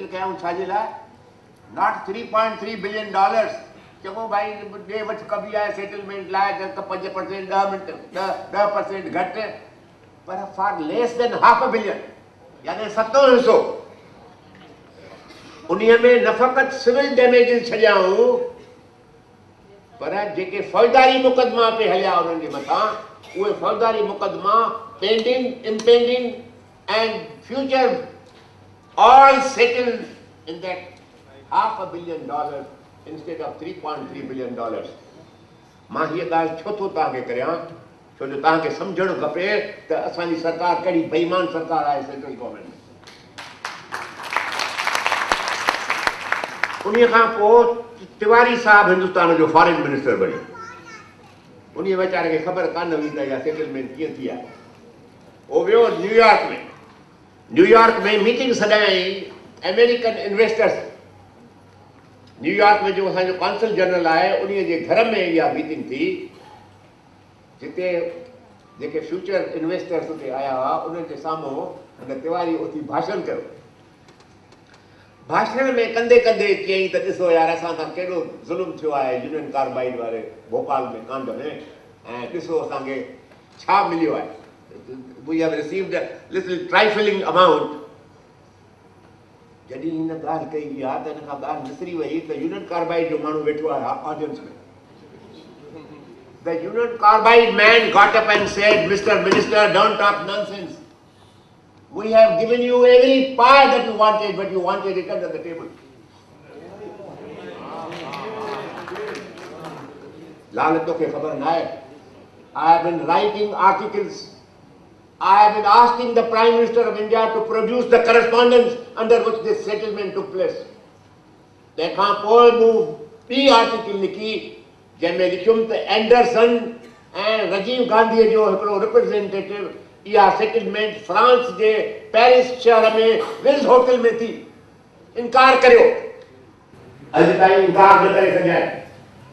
कयऊं छाजे लाइ? Not $3.3 billion. चङो भाई ॾे वठि कबी आहे सेटलमेंट लाइ, 5%, 10% घटि, पर फॉर लेस देन $500 million, यानी 7 हिसो। उन्हीअ में न फ़क़ति सिविल डैमेजिस छॾियाऊं, पर जेके फ़ौजदारी मुक़दमा पे हलिया उन्हनि जे मथां, उहे फ़ौजदारी मुक़दमा pending, impending and future all settled in that $500 million instead of $3.3 billion. मां हीअ ॻाल्हि छो थो तव्हांखे करियां, छो जो तव्हांखे सम्झणु खपे त असांजी सरकार कहिड़ी बेईमान सरकार आहे सेंट्रल गवर्नमेंट में। उन्हीअ खां पोइ तिवारी साहब हिंदुस्तान जो फॉरेन मिनिस्टर बणियो। उन्हीअ वीचारे खे ख़बर कान हुई त इहा सेटलमेंट कीअं थी आहे। उहो वियो न्यूयॉर्क में, न्यूयॉर्क में मीटिंग सॾाई अमेरिकन इन्वेस्टर्स। न्यूयॉर्क में जो असांजो कॉन्सल जनरल आहे उन्हीअ जे घर में इहा मीटिंग थी, जिते जेके फ्यूचर इन्वेस्टर्स उते आया हुआ उन्हनि जे साम्हूं हुन तिवारी उथी भाषण कयो। भाषण में कंदे कंदे चयईं त ॾिसो यार असां सां केॾो ज़ुल्म थियो आहे यूनियन कार्बाइड वारे भोपाल में कांड में, ऐं ॾिसो असांखे छा मिलियो आहे। We have received a little trifling amount. जॾहिं हिन ॻाल्हि कई इहा त हिन खां ॻाल्हि निसरी वई त यूनियन कार्बाइड जो माण्हू वेठो आहे ऑडियंस में। The Union Carbide man got up and said, Mr. Minister, don't talk nonsense. We have given you every pie that you wanted, but you wanted it under the table. Lalat ke khabar na hai. I have been writing articles. I have been asking the Prime Minister of India to produce the correspondence under which this settlement took place. तंहिंखां पोइ मूं ॿी आर्टिकल लिखी जंहिंमें लिखियुमि त एंडरसन ऐं राजीव गांधीअ जो हिकिड़ो रिप्रेज़ेंटेटिव इहा सेटलमेंट फ्रांस जे पेरिस शहर में विल्स होटल में थी इनकार करियो। अॼु ताईं इनकार न करे सघिया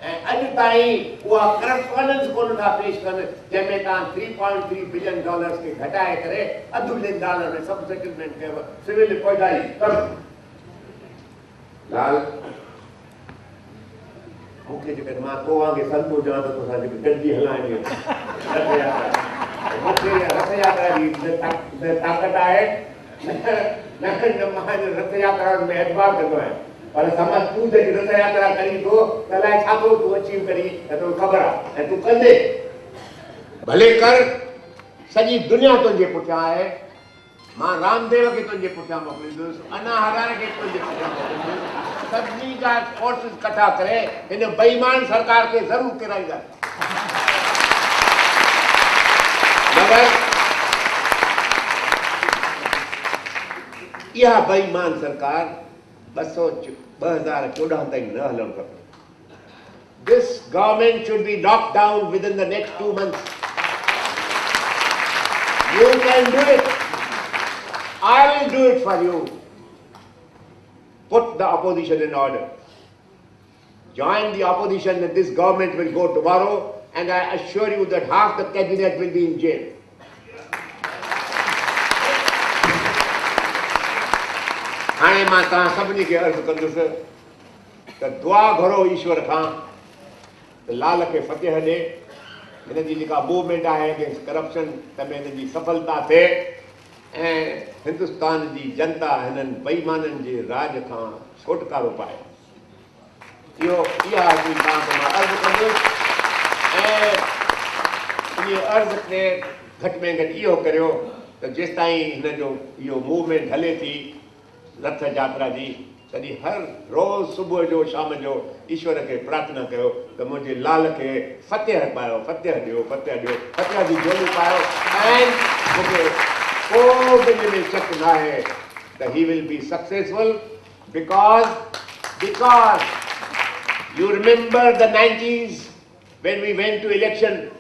ऐं अॼु ताईं उहा करस्पॉन्डेंस कोन था पेश कनि जंहिंमें तव्हां $3.3 बिलियन खे घटाए करे $2 बिलियन में सभु सेटलमेंट कयव सिविल फ़ौजदारी कमु। लाल मूंखे जेकॾहिं मां तो वांगुरु संतो हुजां त तोसां जेके गॾिजी हलाइणी मूंखे रथ यात्रा जी न ताक़त आहे न मां रथ यात्रा में एतबार कंदो आहियां, पर समझ तूं जेकी रथ यात्रा करी थो त अलाए छा थो तूं अचीव करी त तोखे ख़बर आहे ऐं तूं कंदे भले कर। सॼी दुनिया तुंहिंजे पुठियां आहे। मां रामदेव खे तुंहिंजे पुठियां मोकिलींदुसि, अन्ना हज़ारे खे तुंहिंजे पुठियां मोकिलींदुसि। सभिनी जा फोर्सिस इकट्ठा करे हिन बेईमान सरकार खे ज़रूरु किराईंदा। मगर इहा बेईमान सरकार 2014 ताईं न हलणु खपे। This government should be knocked down within the next 2 months. You can do it. I will do it for you. Put the opposition in order. Join the opposition that this government will go tomorrow, and I assure you that half the cabinet will be in jail. हाणे मां तव्हां सभिनी खे अर्ज़ु कंदुसि त दुआ घुरो ईश्वर खां त लाल खे फतेह ॾे। हिन जी जेका मूवमेंट आहे अगेंस्ट करप्शन तंहिंमें हिन जी सफलता थिए ऐं हिंदुस्तान जी जनता हिननि बेईमाननि जे राज खां छुटकारो पाए। इहा हिकिड़ी तव्हांखे मां अर्ज़ु कंदुसि ऐं इन अर्ज़ खे घटि में घटि इहो करियो त जेसि ताईं हिन जो इहो मूवमेंट हले थी रथ यात्रा जी, तॾहिं हर रोज़ सुबुह जो शाम जो ईश्वर खे प्रार्थना कयो त मुंहिंजे लाल खे फतेह पायो, फतेह ॾियो, फतेह ॾियो, फतेह जी झोली पायो। ऐं मूंखे को बि हिन में शक न आहे त he will be successful because you remember the 90s when we went to election.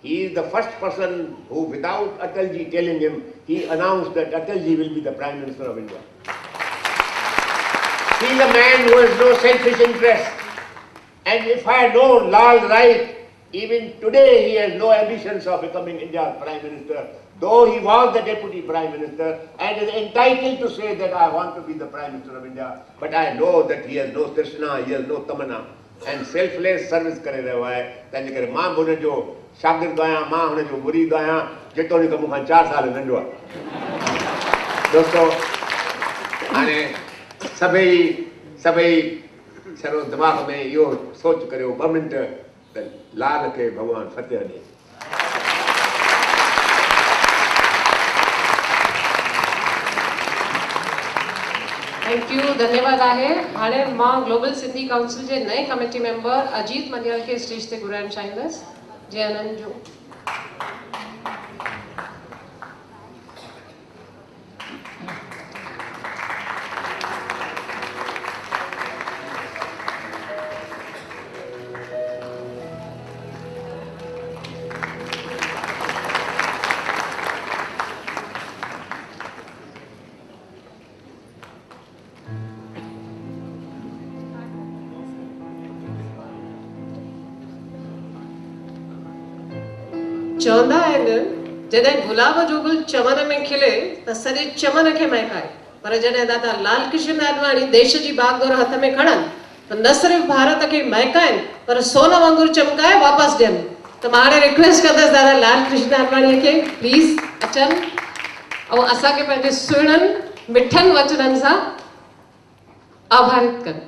He is the first person who, without Atalji telling him, he announced that Atalji will be the Prime Minister of India. He is a man who has no selfish interest. And if I know Lal right, even today he has no ambitions of becoming India's Prime Minister, though he was the Deputy Prime Minister and is entitled to say that I want to be the Prime Minister of India. But I know that he has no trishna, he has no tamanna. And selfless service करे रहियो आहे। तंहिंजे करे मां बि हुनजो शागिर्द आहियां, मां हुनजो मुरीद आहियां, जेतोणीकि मूंखां 4 साल नंढो आहे। दोस्तो हाणे सभई सरो दिमाग़ में इहो सोच करियो 2 मिंट त लाल खे भॻवानु फतेह ॾे। थैंक यू, धन्यवाद आहे। हाणे मां ग्लोबल सिंधी काउंसिल जे नए कमेटी मेंबर अजीत मनियाल के स्टेज ते घुराइण चाहींदसि। जय आनंद जो चवंदा आहिनि जॾहिं गुलाब जो गुल चमन में खिले त सॼे चमन खे महकाए, पर जॾहिं दादा लाल कृष्ण आडवाणी देश जी बागडोर हथ में खणनि त न सिर्फ़ भारत खे महकाइनि पर सोन वांगुरु चमकाए वापसि ॾियनि। त मां हाणे रिक्वेस्ट कंदसि दादा लाल कृष्ण आडवाणीअ खे प्लीज़ अचनि ऐं असांखे पंहिंजे सुहिणनि मिठनि वचननि सां आभारित कनि।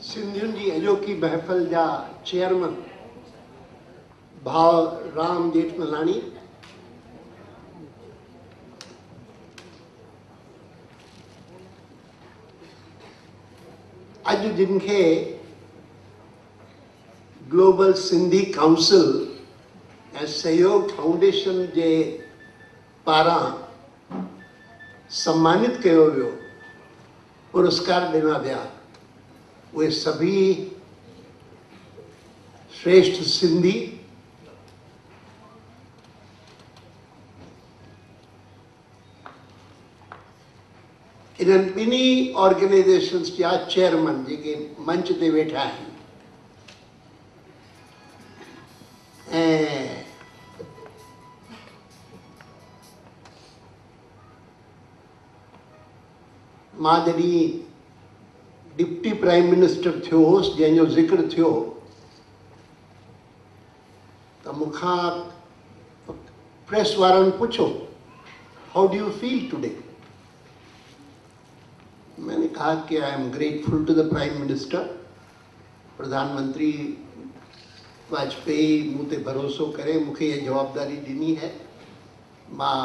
सिंधियुनि जी अॼोकी महफ़िल जा चेयरमैन भाउ राम जेठमलानी, अॼु जिनखे ग्लोबल सिंधी काउंसिल ऐं सहयोग फाउंडेशन जे पारां सम्मानित कयो वियो, पुरस्कार ॾिना विया, वे सभी श्रेष्ठ सिंधी इन्हनि ॿिन्ही ऑर्गेनाइजेशन्स जा चेयरमैन जेके मंच ते वेठा आहिनि ऐं मां जॾहिं डिप्टी प्राइम मिनिस्टर थियो होसि जंहिंजो ज़िक्र थियो त मूंखां प्रेस वारनि पुछो how do you feel today. मैंने कहा कि I am grateful to the prime minister. प्रधानमंत्री वाजपेयी मूं ते भरोसो करे मूंखे ये जवाबदारी ॾिनी है, मां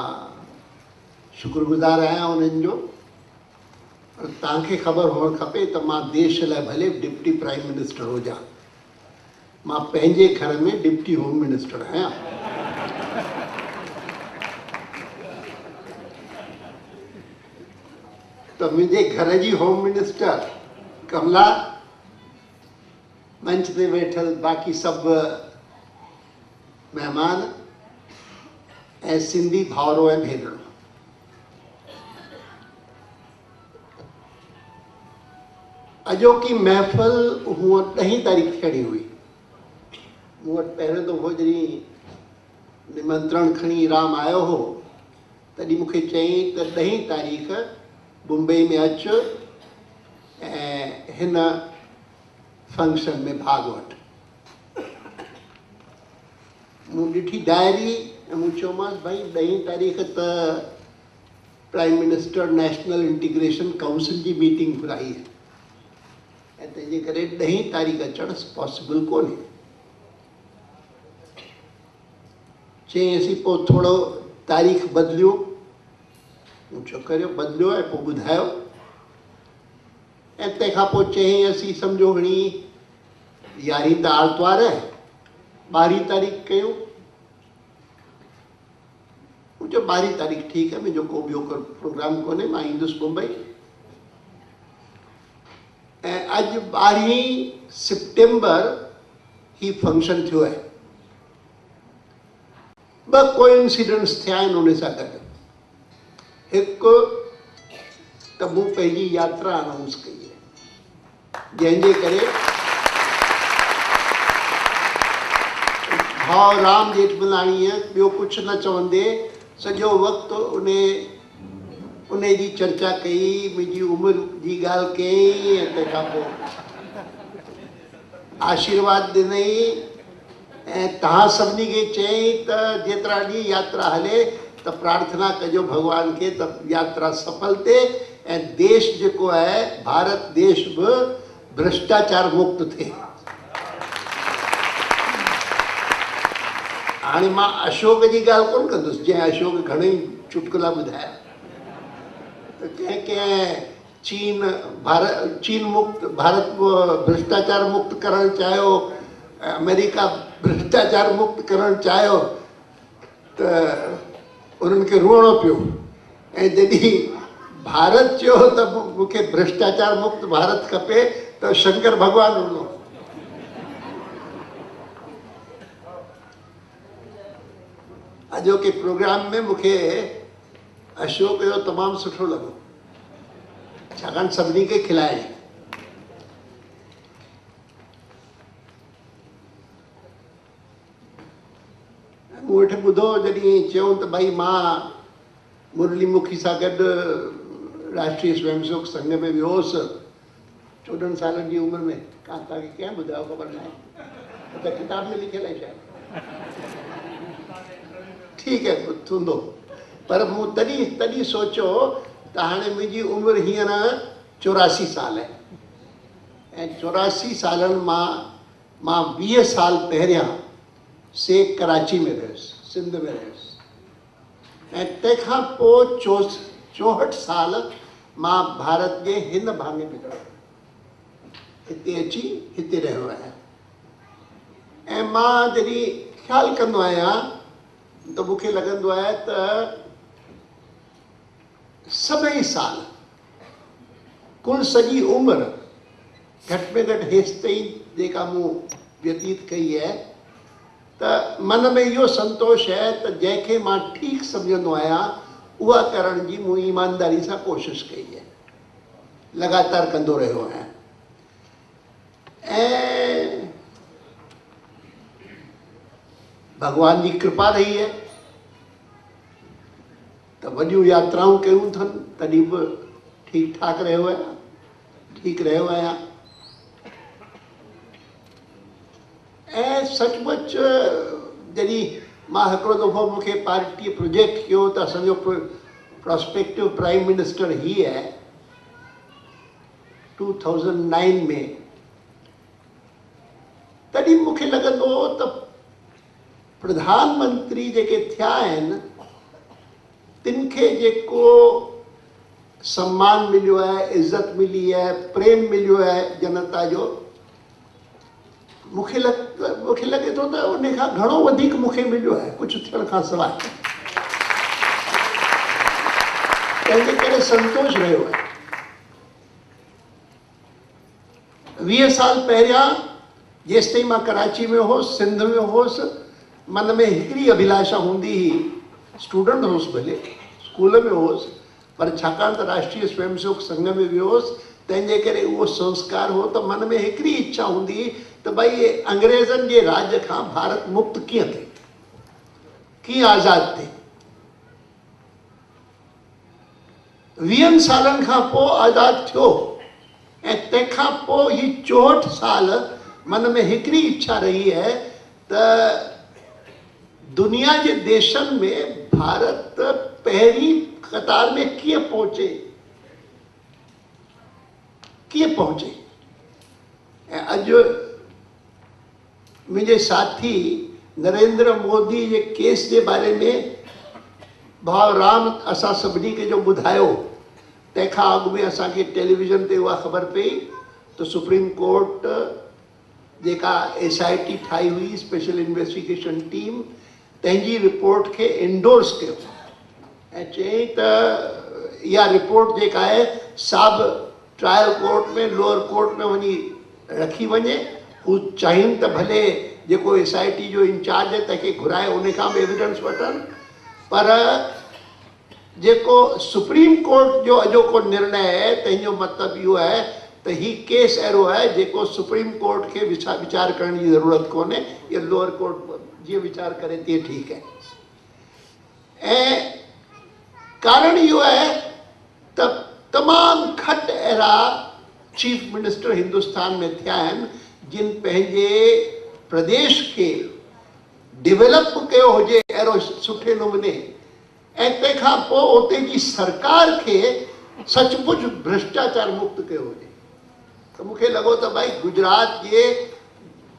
शुक्रगुज़ार आहियां उन्हनि जो। पर तव्हांखे ख़बर हुअणु खपे त मां देश लाइ भले डिप्टी प्राइम मिनिस्टर हुजां, मां पंहिंजे घर में डिप्टी होम मिनिस्टर आहियां। त मुंहिंजे घर जी होम मिनिस्टर कमला, मंच ते वेठल बाक़ी सभु महिमान ऐं सिंधी भाउरो ऐं भेनरूं, अॼोकी महफ़िल हूअं 10 तारीख़ थियणी हुई। मूं वटि पहिरियों दफ़ो जॾहिं निमंत्रण खणी राम आयो हो तॾहिं मूंखे चयईं त 10 तारीख़ मुंबई में अचु ऐं हिन फंक्शन में भाग वठि। मूं ॾिठी डायरी ऐं मूं चयोमांसि भाई 10 तारीख़ त prime minister national integration council जी मीटिंग घुराई है ऐं तंहिंजे करे 10 तारीख़ अचणु पॉसिबल कोन्हे। चई असीं पोइ थोरो तारीख़ बदिलियो। मूं चयो करियो बदिलियो ऐं पोइ ॿुधायो। ऐं तंहिंखां पोइ चई असीं सम्झो हणी 11 त आर्तवार आहे, 12 तारीख़ कयूं। मूं चयो 12 तारीख़ ठीकु आहे, मुंहिंजो को ॿियो प्रोग्राम कोन्हे, मां ईंदुसि मुंबई। ऐं अॼु 12 सितंबर ही फंक्शन थियो आहे। 2 कोइंसिडेंस थिया आहिनि उन सां गॾु। हिकु त मूं पंहिंजी यात्रा अनाउंस कई आहे, जंहिंजे करे भाउ राम जेठमलाणीअ ॿियो कुझु न चवंदे सॼो वक़्तु उन जी चर्चा कई, मुंहिंजी उमिरि जी ॻाल्हि कई ऐं तंहिंखां पोइ आशीर्वाद ॾिनई ऐं तव्हां सभिनी खे चयईं त जेतिरा ॾींहं यात्रा हले त प्रार्थना कजो भॻवान खे त यात्रा सफल थिए ऐं देश जेको आहे भारत देश बि भ्रष्टाचार मुक्त थिए। हाणे मां अशोक जी ॻाल्हि कोन कंदुसि, जंहिं अशोक घणेई चुटकुला ॿुधाया त कंहिं कंहिं चीन मुक्त भारत भ्रष्टाचार मुक्त करणु चाहियो, अमेरिका भ्रष्टाचार मुक्त करणु चाहियो त उन्हनि खे रुअणो पियो। ऐं जॾहिं भारत चयो त मूंखे भ्रष्टाचार मुक्त भारत खपे त शंकर भॻवान रुनो। अॼोके प्रोग्राम में मूंखे अशोक जो तमामु सुठो लॻो, छाकाणि सभिनी खे खिलाए। मूं वटि ॿुधो जॾहिं चयूं त भई मां मुरली मुखी सां गॾु राष्ट्रीय स्वयंसेवक संघ में वियो हुउसि 14 सालनि जी उमिरि में। कान तव्हांखे कंहिं ॿुधायो ख़बर न आहे, त किताब में लिखियल आहे शायदि। ठीकु आहे थींदो, पर मूं तॾहिं सोचियो त हाणे मुंहिंजी उमिरि हींअर 84 साल आहे ऐं 84 सालनि मां 20 साल पहिरियां से कराची में रहियुसि, सिंध में रहियुसि ऐं तंहिंखां पोइ 64 साल मां भारत जे हिन भाङे में रहियो, हिते अची हिते रहियो आहियां। ऐं मां जॾहिं ख़्यालु कंदो आहियां त मूंखे लॻंदो आहे त सभई साल कुल सॼी उमिरि घटि में घटि हेसि ताईं जेका मूं व्यतीत कई आहे त मन में इहो संतोष है त जंहिंखे मां ठीकु सम्झंदो आहियां उहा करण जी मूं ईमानदारी सां कोशिशि कई आहे, लगातार कंदो रहियो आहियां। ऐं भगवान जी कृपा रही है त वॾियूं यात्राऊं कयूं अथनि, तॾहिं बि ठीकु ठाक रहियो आहियां, ठीकु रहियो आहियां। ऐं सचमुच जॾहिं मां हिकिड़ो दफ़ो मूंखे पार्टीअ प्रोजेक्ट कयो त असांजो प्रोस्पेक्टिव प्राइम मिनिस्टर ही आहे 2009 में, तॾहिं मूंखे लॻंदो हो त प्रधानमंत्री जेके थिया आहिनि तिन खे जेको सम्मान मिलियो आहे, इज़त मिली आहे, प्रेम मिलियो आहे जनता जो, मूंखे लॻे थो त उन खां घणो वधीक मूंखे मिलियो आहे कुझु थियण खां सवाइ। तंहिंजे करे संतोष रहियो आहे। 20 साल पहिरियां जेसिताईं मां कराची में हुउसि, सिंध में हुउसि, मन में हिकिड़ी अभिलाषा हूंदी हुई, स्टूडेंट हुउसि भले, स्कूल में हुउसि, पर छाकाणि त राष्ट्रीय स्वयंसेवक संघ में वियो हुउसि तंहिंजे करे उहो संस्कार हो त मन में हिकिड़ी इच्छा हूंदी हुई त भई अंग्रेज़नि जे राज खां भारत मुक्त कीअं थिए, कीअं आज़ादु थिए। 20 सालनि खां पोइ आज़ादु थियो ऐं तंहिंखां पोइ ही 64 साल मन में हिकिड़ी इच्छा रही है त दुनिया जे देशनि में भारत पहिरीं कतार में कीअं पहुचे। ऐं अॼु मुंहिंजे साथी नरेंद्र मोदी जे केस जे बारे में भाउ राम असां सभिनी खे जो ॿुधायो, तंहिंखां अॻु में असांखे टेलीविज़न ते उहा ख़बर पई त सुप्रीम कोर्ट जेका SIT ठाही हुई, स्पेशल इन्वेस्टिगेशन टीम, तंहिंजी रिपोर्ट खे इंडोर्स कयो ऐं चयईं त इहा रिपोर्ट जेका आहे साब ट्रायल कोर्ट में, लोअर कोर्ट में वञी रखी वञे। हू चाहिनि त भले जेको SIT जो इंचार्ज आहे तंहिंखे घुराए उन खां बि एविडेंस वठनि, पर जेको सुप्रीम कोर्ट जो अॼोको निर्णय आहे तंहिंजो मतिलबु इहो आहे त ही केस अहिड़ो आहे जेको सुप्रीम कोर्ट खे वीचार करण जी ज़रूरत कोन्हे, इहो लोअर कोर्ट जीअं वीचार करे तीअं ठीकु आहे। ऐं कारण इहो आहे त तमामु घटि अहिड़ा चीफ मिनिस्टर हिंदुस्तान में थिया आहिनि जिन पंहिंजे प्रदेश खे डेवलप कयो हुजे अहिड़ो सुठे नमूने, ऐं तंहिंखां पोइ उते जी सरकार खे सचमुच भ्रष्टाचार मुक्त कयो हुजे। त मूंखे लॻो त भाई गुजरात जे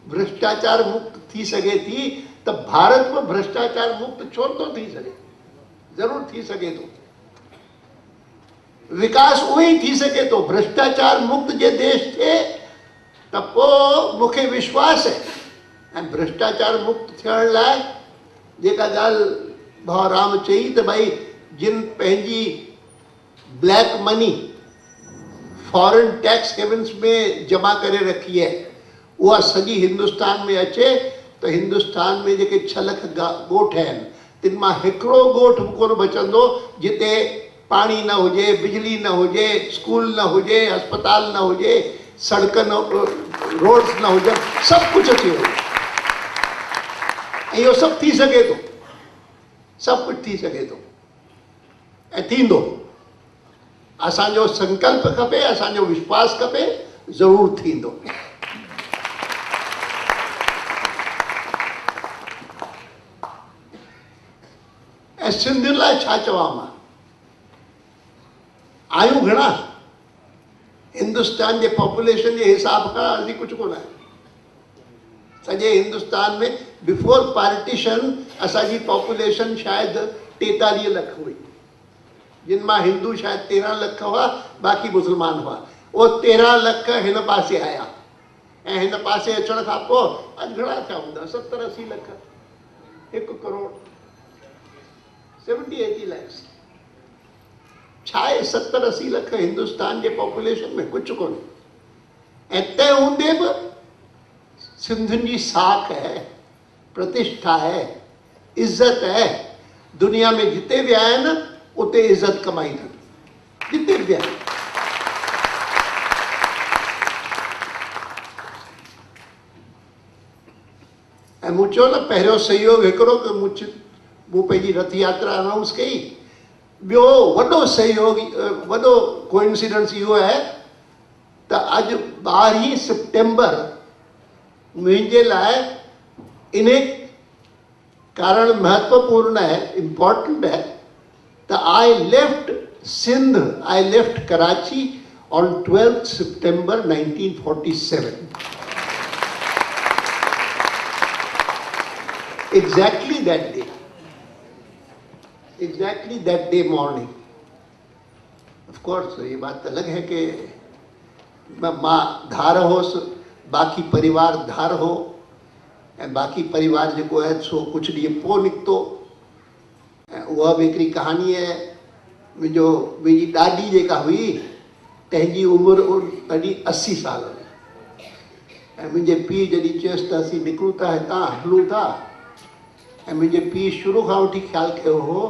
भ्रष्टाचार मुक्त थी सघे थी, त भारत में भ्रष्टाचार मुक्त छो नथो थी सघे? ज़रूर थी सघे थो। विकास उहो ई थी सघे थो, भ्रष्टाचार मुक्त जे देश थे त पोइ मूंखे विश्वास है। ऐं भ्रष्टाचार मुक्त थियण लाइ जेका ॻाल्हि भाउ राम चई त भाई जिन पंहिंजी black money foreign tax havens में जमा करे रखी है, उहा सॼी हिंदुस्तान में अचे त हिंदुस्तान में जेके 6 लख ॻोठ आहिनि, तिन मां हिकिड़ो ॻोठ बि कोन बचंदो जिते पाणी न हुजे, बिजली न हुजे, स्कूल न हुजे, अस्पताल न हुजे, सड़क न, रोड्स न हुजनि, सभु कुझु अची वञे। ऐं इहो सभु थी सघे थो, सभु कुझु थी सघे थो ऐं थींदो। असांजो संकल्प खपे, असांजो विश्वास खपे, ज़रूरु थींदो। ऐं सिंधियुनि लाइ छा चवां मां? आयूं घणा? हिंदुस्तान जे पॉपुलेशन जे हिसाब खां अॼु कुझु कोन आहे। सॼे हिंदुस्तान में बिफोर पार्टीशन असांजी पॉपुलेशन शायदि 43 लख हुई, जिन मां हिंदू शायदि 13 लख हुआ, बाक़ी मुस्लमान हुआ। उहो 13 लख हिन पासे आया, ऐं हिन पासे अचण खां पोइ अॼु घणा थिया हूंदा? 70-80 लख, 1 करोड़, 70-80 लैक्स। छा आहे 70-80 लख हिंदुस्तान जे पॉपुलेशन में? कुझु कोन्हे। ऐं तंहिं हूंदे बि सिंधियुनि जी साख है, प्रतिष्ठा है, इज़त है। दुनिया में जिते बि आहिनि उते इज़त कमाई अथनि, जिते बि आहिनि। ऐं मूं चयो न पहिरियों सहयोग हिकिड़ो कि मूं पंहिंजी रथ यात्रा अनाउंस कई। ॿियो वॾो सहयोग, वॾो कोइंसिडेंस इहो आहे त अॼु 12 सितंबर मुंहिंजे लाइ इन कारण महत्वपूर्ण है, इम्पॉर्टेंट है त I left Sindh, I left Karachi on 12 सितंबर 1947। exactly that day morning. of course ये बात अलग है कि मां धार होस, बाक़ी परिवार धार हो, ऐं बाक़ी परिवार जेको आहे सो कुझु ॾींहं पोइ निकितो। ऐं उहा बि हिकिड़ी कहानी आहे। मुंहिंजी ॾाॾी जेका हुई तंहिंजी उमिरि ॾाढी 80 साल हुई। ऐं मुंहिंजे पीउ जॾहिं चयसि त असीं निकिरूं था हितां, हलूं था, ऐं मुंहिंजे पीउ शुरू खां वठी ख़्यालु कयो हो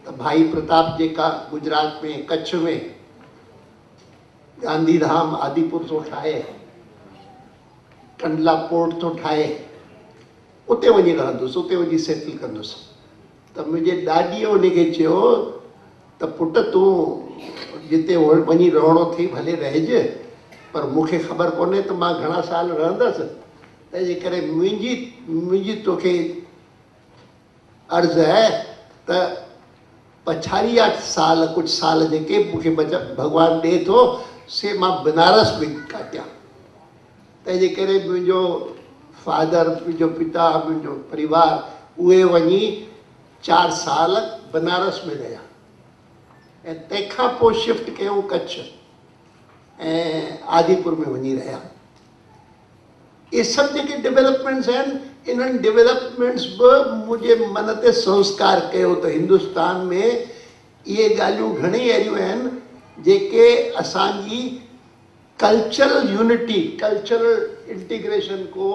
त भाई प्रताप जेका गुजरात में कच्छ में गांधीधाम आदिपुर थो ठाहे, कंडला पोर्ट थो ठाहे, उते वञी रहंदुसि, उते वञी सेटल कंदुसि। त मुंहिंजे ॾाॾीअ उनखे चयो त पुट तूं जिते वञी रहणो थी भले रहिजे, पर मूंखे ख़बर कोन्हे त मां घणा साल रहंदसि। तंहिंजे करे मुंहिंजी तोखे अर्ज़ु आहे त पछाड़ीअ साल, कुझु साल जेके मूंखे भॻवानु ॾिए थो, से मां बनारस में काटिया। तंहिंजे करे मुंहिंजो फादर, मुंहिंजो पिता, मुंहिंजो परिवार उहे वञी 4 साल बनारस में रहिया। ऐं तंहिंखां पोइ शिफ्ट कयूं कच्छ ऐं आदिपुर में वञी रहिया। इहे सभु जेके डेवलपमेंट्स आहिनि, इन्हनि डेवलपमेंट्स बि मुंहिंजे मन ते संस्कार कयो त हिंदुस्तान में इहे ॻाल्हियूं घणेई अहिड़ियूं आहिनि जेके असांजी कल्चरल यूनिटी, कल्चरल इंटीग्रेशन को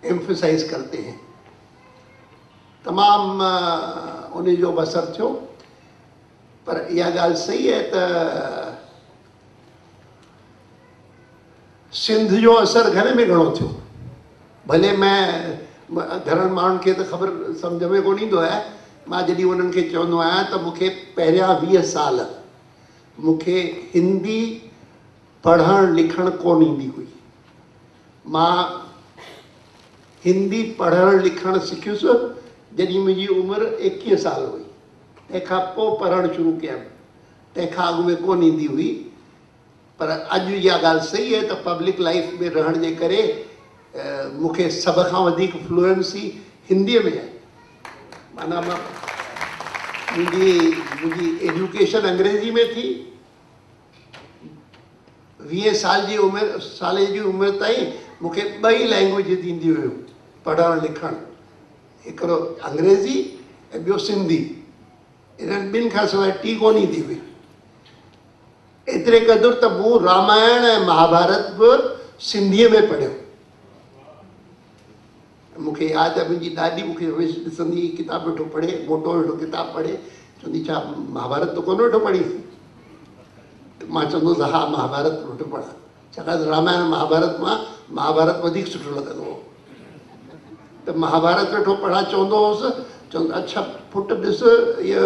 एम्फसाइज करते हैं। तमामु उन जो बसर थियो। पर इहा ॻाल्हि सही है त सिंध जो असर घणे में घणो थियो। भले मैं घणनि माण्हुनि खे त ख़बर सम्झ में कोन ईंदो आहे। मां जॾहिं उन्हनि खे चवंदो आहियां त मूंखे पहिरियां 20 साल मूंखे हिंदी पढ़णु लिखणु कोन ईंदी हुई। मां हिंदी पढ़णु लिखणु सिखियुसि जॾहिं मुंहिंजी उमिरि 21 साल हुई। तंहिंखां पोइ पढ़णु शुरू कयमि, तंहिंखां अॻु में कोन ईंदी हुई। पर अॼु इहा ॻाल्हि सही आहे त पब्लिक लाइफ में रहण जे करे मूंखे सभ खां वधीक फ्लुएंसी हिंदीअ में आहे। माना मां मुंहिंजी एजुकेशन अंग्रेजी में थी। 20 साल जी उमिरि ताईं मूंखे 2 लैंग्वेजिस ईंदियूं हुयूं पढ़णु लिखणु, हिकिड़ो अंग्रेजी ऐं ॿियो सिंधी। इन्हनि ॿिनि खां सवाइ टी कोन ईंदी हुई। एतिरे क़दुरु त मूं रामायण ऐं महाभारत बि सिंधीअ में पढ़ियो। मूंखे यादि आहे मुंहिंजी ॾाॾी मूंखे हमेशह ॾिसंदी, किताब वेठो पढ़े, मोटो वेठो किताब पढ़े, चवंदी छा महाभारत त कोन वेठो पढ़ी? मां चवंदो हुउसि हा महाभारत वेठो पढ़ा, छाकाणि रामायण महाभारत मां महाभारत वधीक सुठो लॻंदो हो। त महाभारत वेठो पढ़ा चवंदो हुउसि, चवंदो अच्छा पुटु ॾिस इहा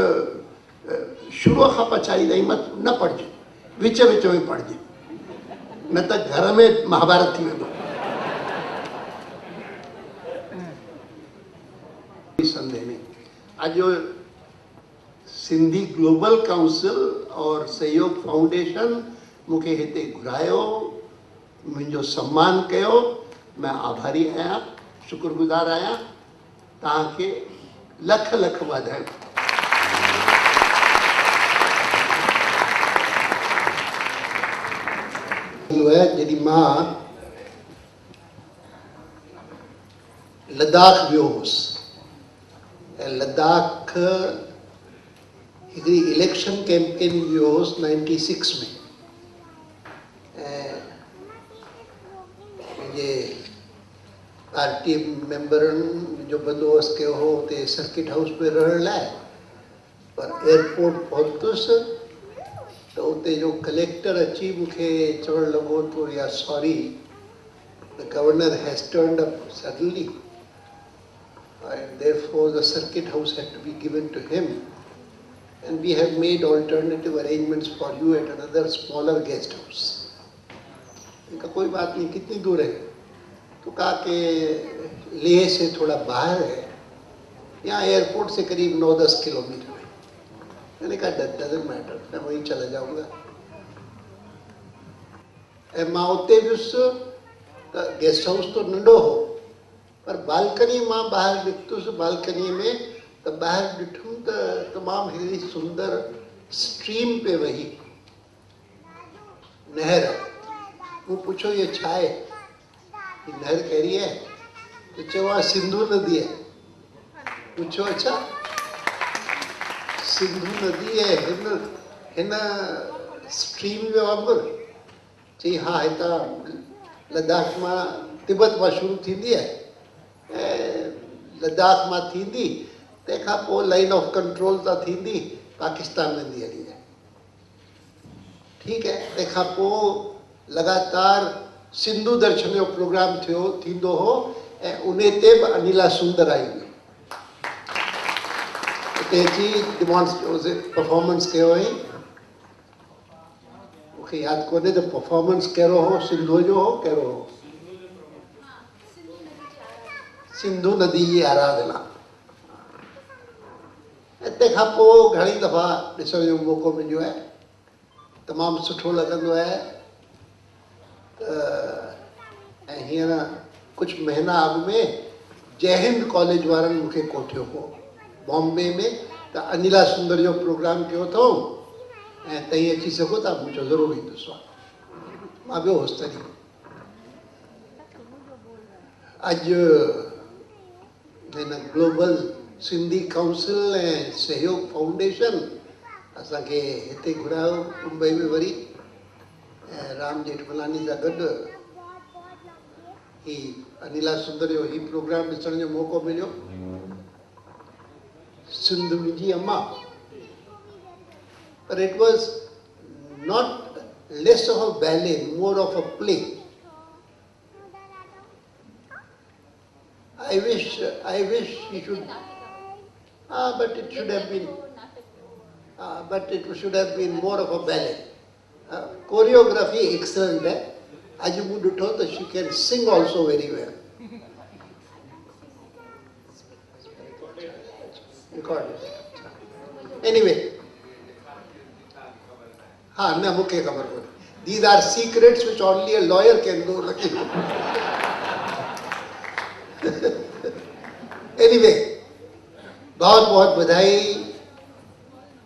शुरूअ खां पछाड़ी ताईं मत न पढ़िजे, विच विच में पढ़िजे, न त घर में महाभारत थी वेंदो। संदेह नहीं। अॼु सिंधी ग्लोबल काउंसिल और सहयोग फाउंडेशन मूंखे हिते घुरायो, मुंहिंजो सम्मान कयो। मैं आभारी आहियां, शुक्रगुज़ार आहियां। तव्हांखे लख लख वाधायूं। जॾहिं मां लद्दाख वियो हुउसि ऐं लद्दाख हिकिड़ी इलेक्शन कैंपेन वियो हुउसि 96 में, ऐं मुंहिंजे पार्टी मेंबरनि जो बंदोबस्तु कयो हो उते सर्किट हाउस में रहण लाइ। पर एयरपोर्ट पहुतुसि त उते जो कलेक्टर अची मूंखे चवणु लॻो तो या sorry the governor has turned up suddenly and therefore the circuit house had to be given to him, and we have made alternative arrangements for you at another smaller guest house. इनका कोई बात नहीं, कितनी दूर है? तो कहा कि लेह से थोड़ा बाहर है, यहाँ एयरपोर्ट से करीब 9-10 किलोमीटर है। मैंने कहा डजंट मैटर, मैं वहीं चला जाऊंगा। ऐं मां उते वियुसि त गेस्ट हाउस तो नंढो हो, पर बालकनी मां ॿाहिरि निकितुसि। बालकनी में त ॿाहिरि ॾिठुमि त तमामु हिकिड़ी सुंदर स्ट्रीम पे वही नहर। मूं पुछो ये छा आहे, ये नहर कहिड़ी आहे? त चयो आहे सिंधु नदी आहे। पुछो अच्छा सिंधु नदी आहे हिन स्ट्रीम जो वांगुरु? चई हा, हितां लद्दाख मां तिब्बत मां शुरू थींदी आहे ऐं लद्दाख मां थींदी, तंहिंखां पोइ लाइन ऑफ कंट्रोल तां थींदी पाकिस्तान वेंदी हली आहे। ठीकु आहे। तंहिंखां पोइ लगातार सिंधु दर्शन जो प्रोग्राम थींदो हो ऐं उन ते बि अनिला सुंदर आई हुई। उते अची परफॉर्मेंस कयो हुई। मूंखे यादि कोन्हे त परफॉर्मेंस कहिड़ो हो, सिंधु जो हो कहिड़ो हो? सिंधु नदी जी आराधना। तंहिंखां पोइ घणी दफ़ा ॾिसण जो मौक़ो मिलियो आहे, तमामु सुठो लॻंदो आहे। ऐं हींअर कुझु महीना अॻु में जय हिंद कॉलेज वारनि मूंखे कोठियो हो बॉम्बे में त अनिला सुंदर जो प्रोग्राम कयो अथऊं ऐं तई अची सघो था? मूं चयो ज़रूरु ईंदुसि। मां वियो हुउसि तॾहिं। अॼु हिन ग्लोबल सिंधी काउंसिल ऐं सहयोग फाउंडेशन असांखे हिते घुरायो मुंबई में वरी, ऐं राम जेठमलानी सां गॾु ही अनिला सुंदर जो ही प्रोग्राम ॾिसण जो मौक़ो मिलियो। सिंध मुंहिंजी अम्मा। पर it was not less of a ballet, more of a play. I wish he should, but it should have been, but it should have been more of a ballet. Choreography excellent है, अॼु मूं ॾिठो त she can sing also very well. Anyway, हाँ न मूंखे ख़बर कोन्हे। These are secrets which only a lawyer can know. Anyway, बहुत बहुत बधाई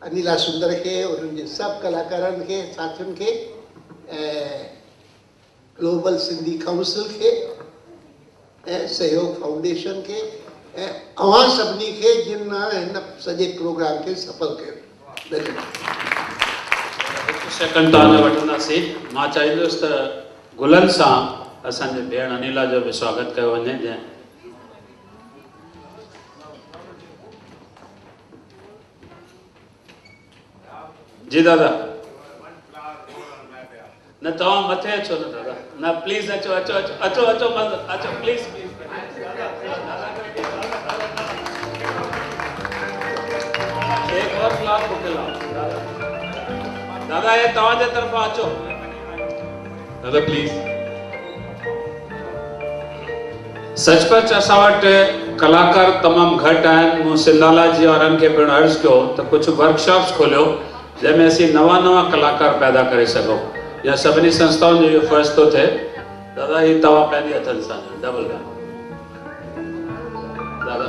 अनिला सुंदर खे, उन्हनि जे सभु कलाकारनि खे, साथियुनि खे, ऐं ग्लोबल सिंधी काउंसिल खे, ऐं सहयोग फाउंडेशन खे, ऐं अवां सभिनी खे जिन हिन सॼे प्रोग्राम खे सफल कयो। धन्यवाद। हिकु सेकंड तव्हांजो वठंदासीं। मां चाहींदुसि त गुलनि सां असांजे भेण अनिला जो बि स्वागत कयो वञे। जंहिं जी दादा, न तव्हां मथे अचो न दादा, न प्लीज अचो अचो अचो अचो अचो बंदि अचो प्लीज प्लीज। एक और क्लास बुके लाओ दादा, ये तव्हांजे तरफ़ां अचो दादा प्लीज। सचपच असां वटि कलाकार तमामु घटि आहिनि। मूं सिंधाला जी वारनि खे पिणु अर्ज़ु कयो त कुझु वर्कशॉप्स खोलियो जंहिंमें असीं नवां नवां कलाकार पैदा करे सघूं। या सभिनी संस्थाउनि जो इहो फर्ज़ थो थिए। दादा ही तव्हां पंहिंजे हथनि सां डबल दादा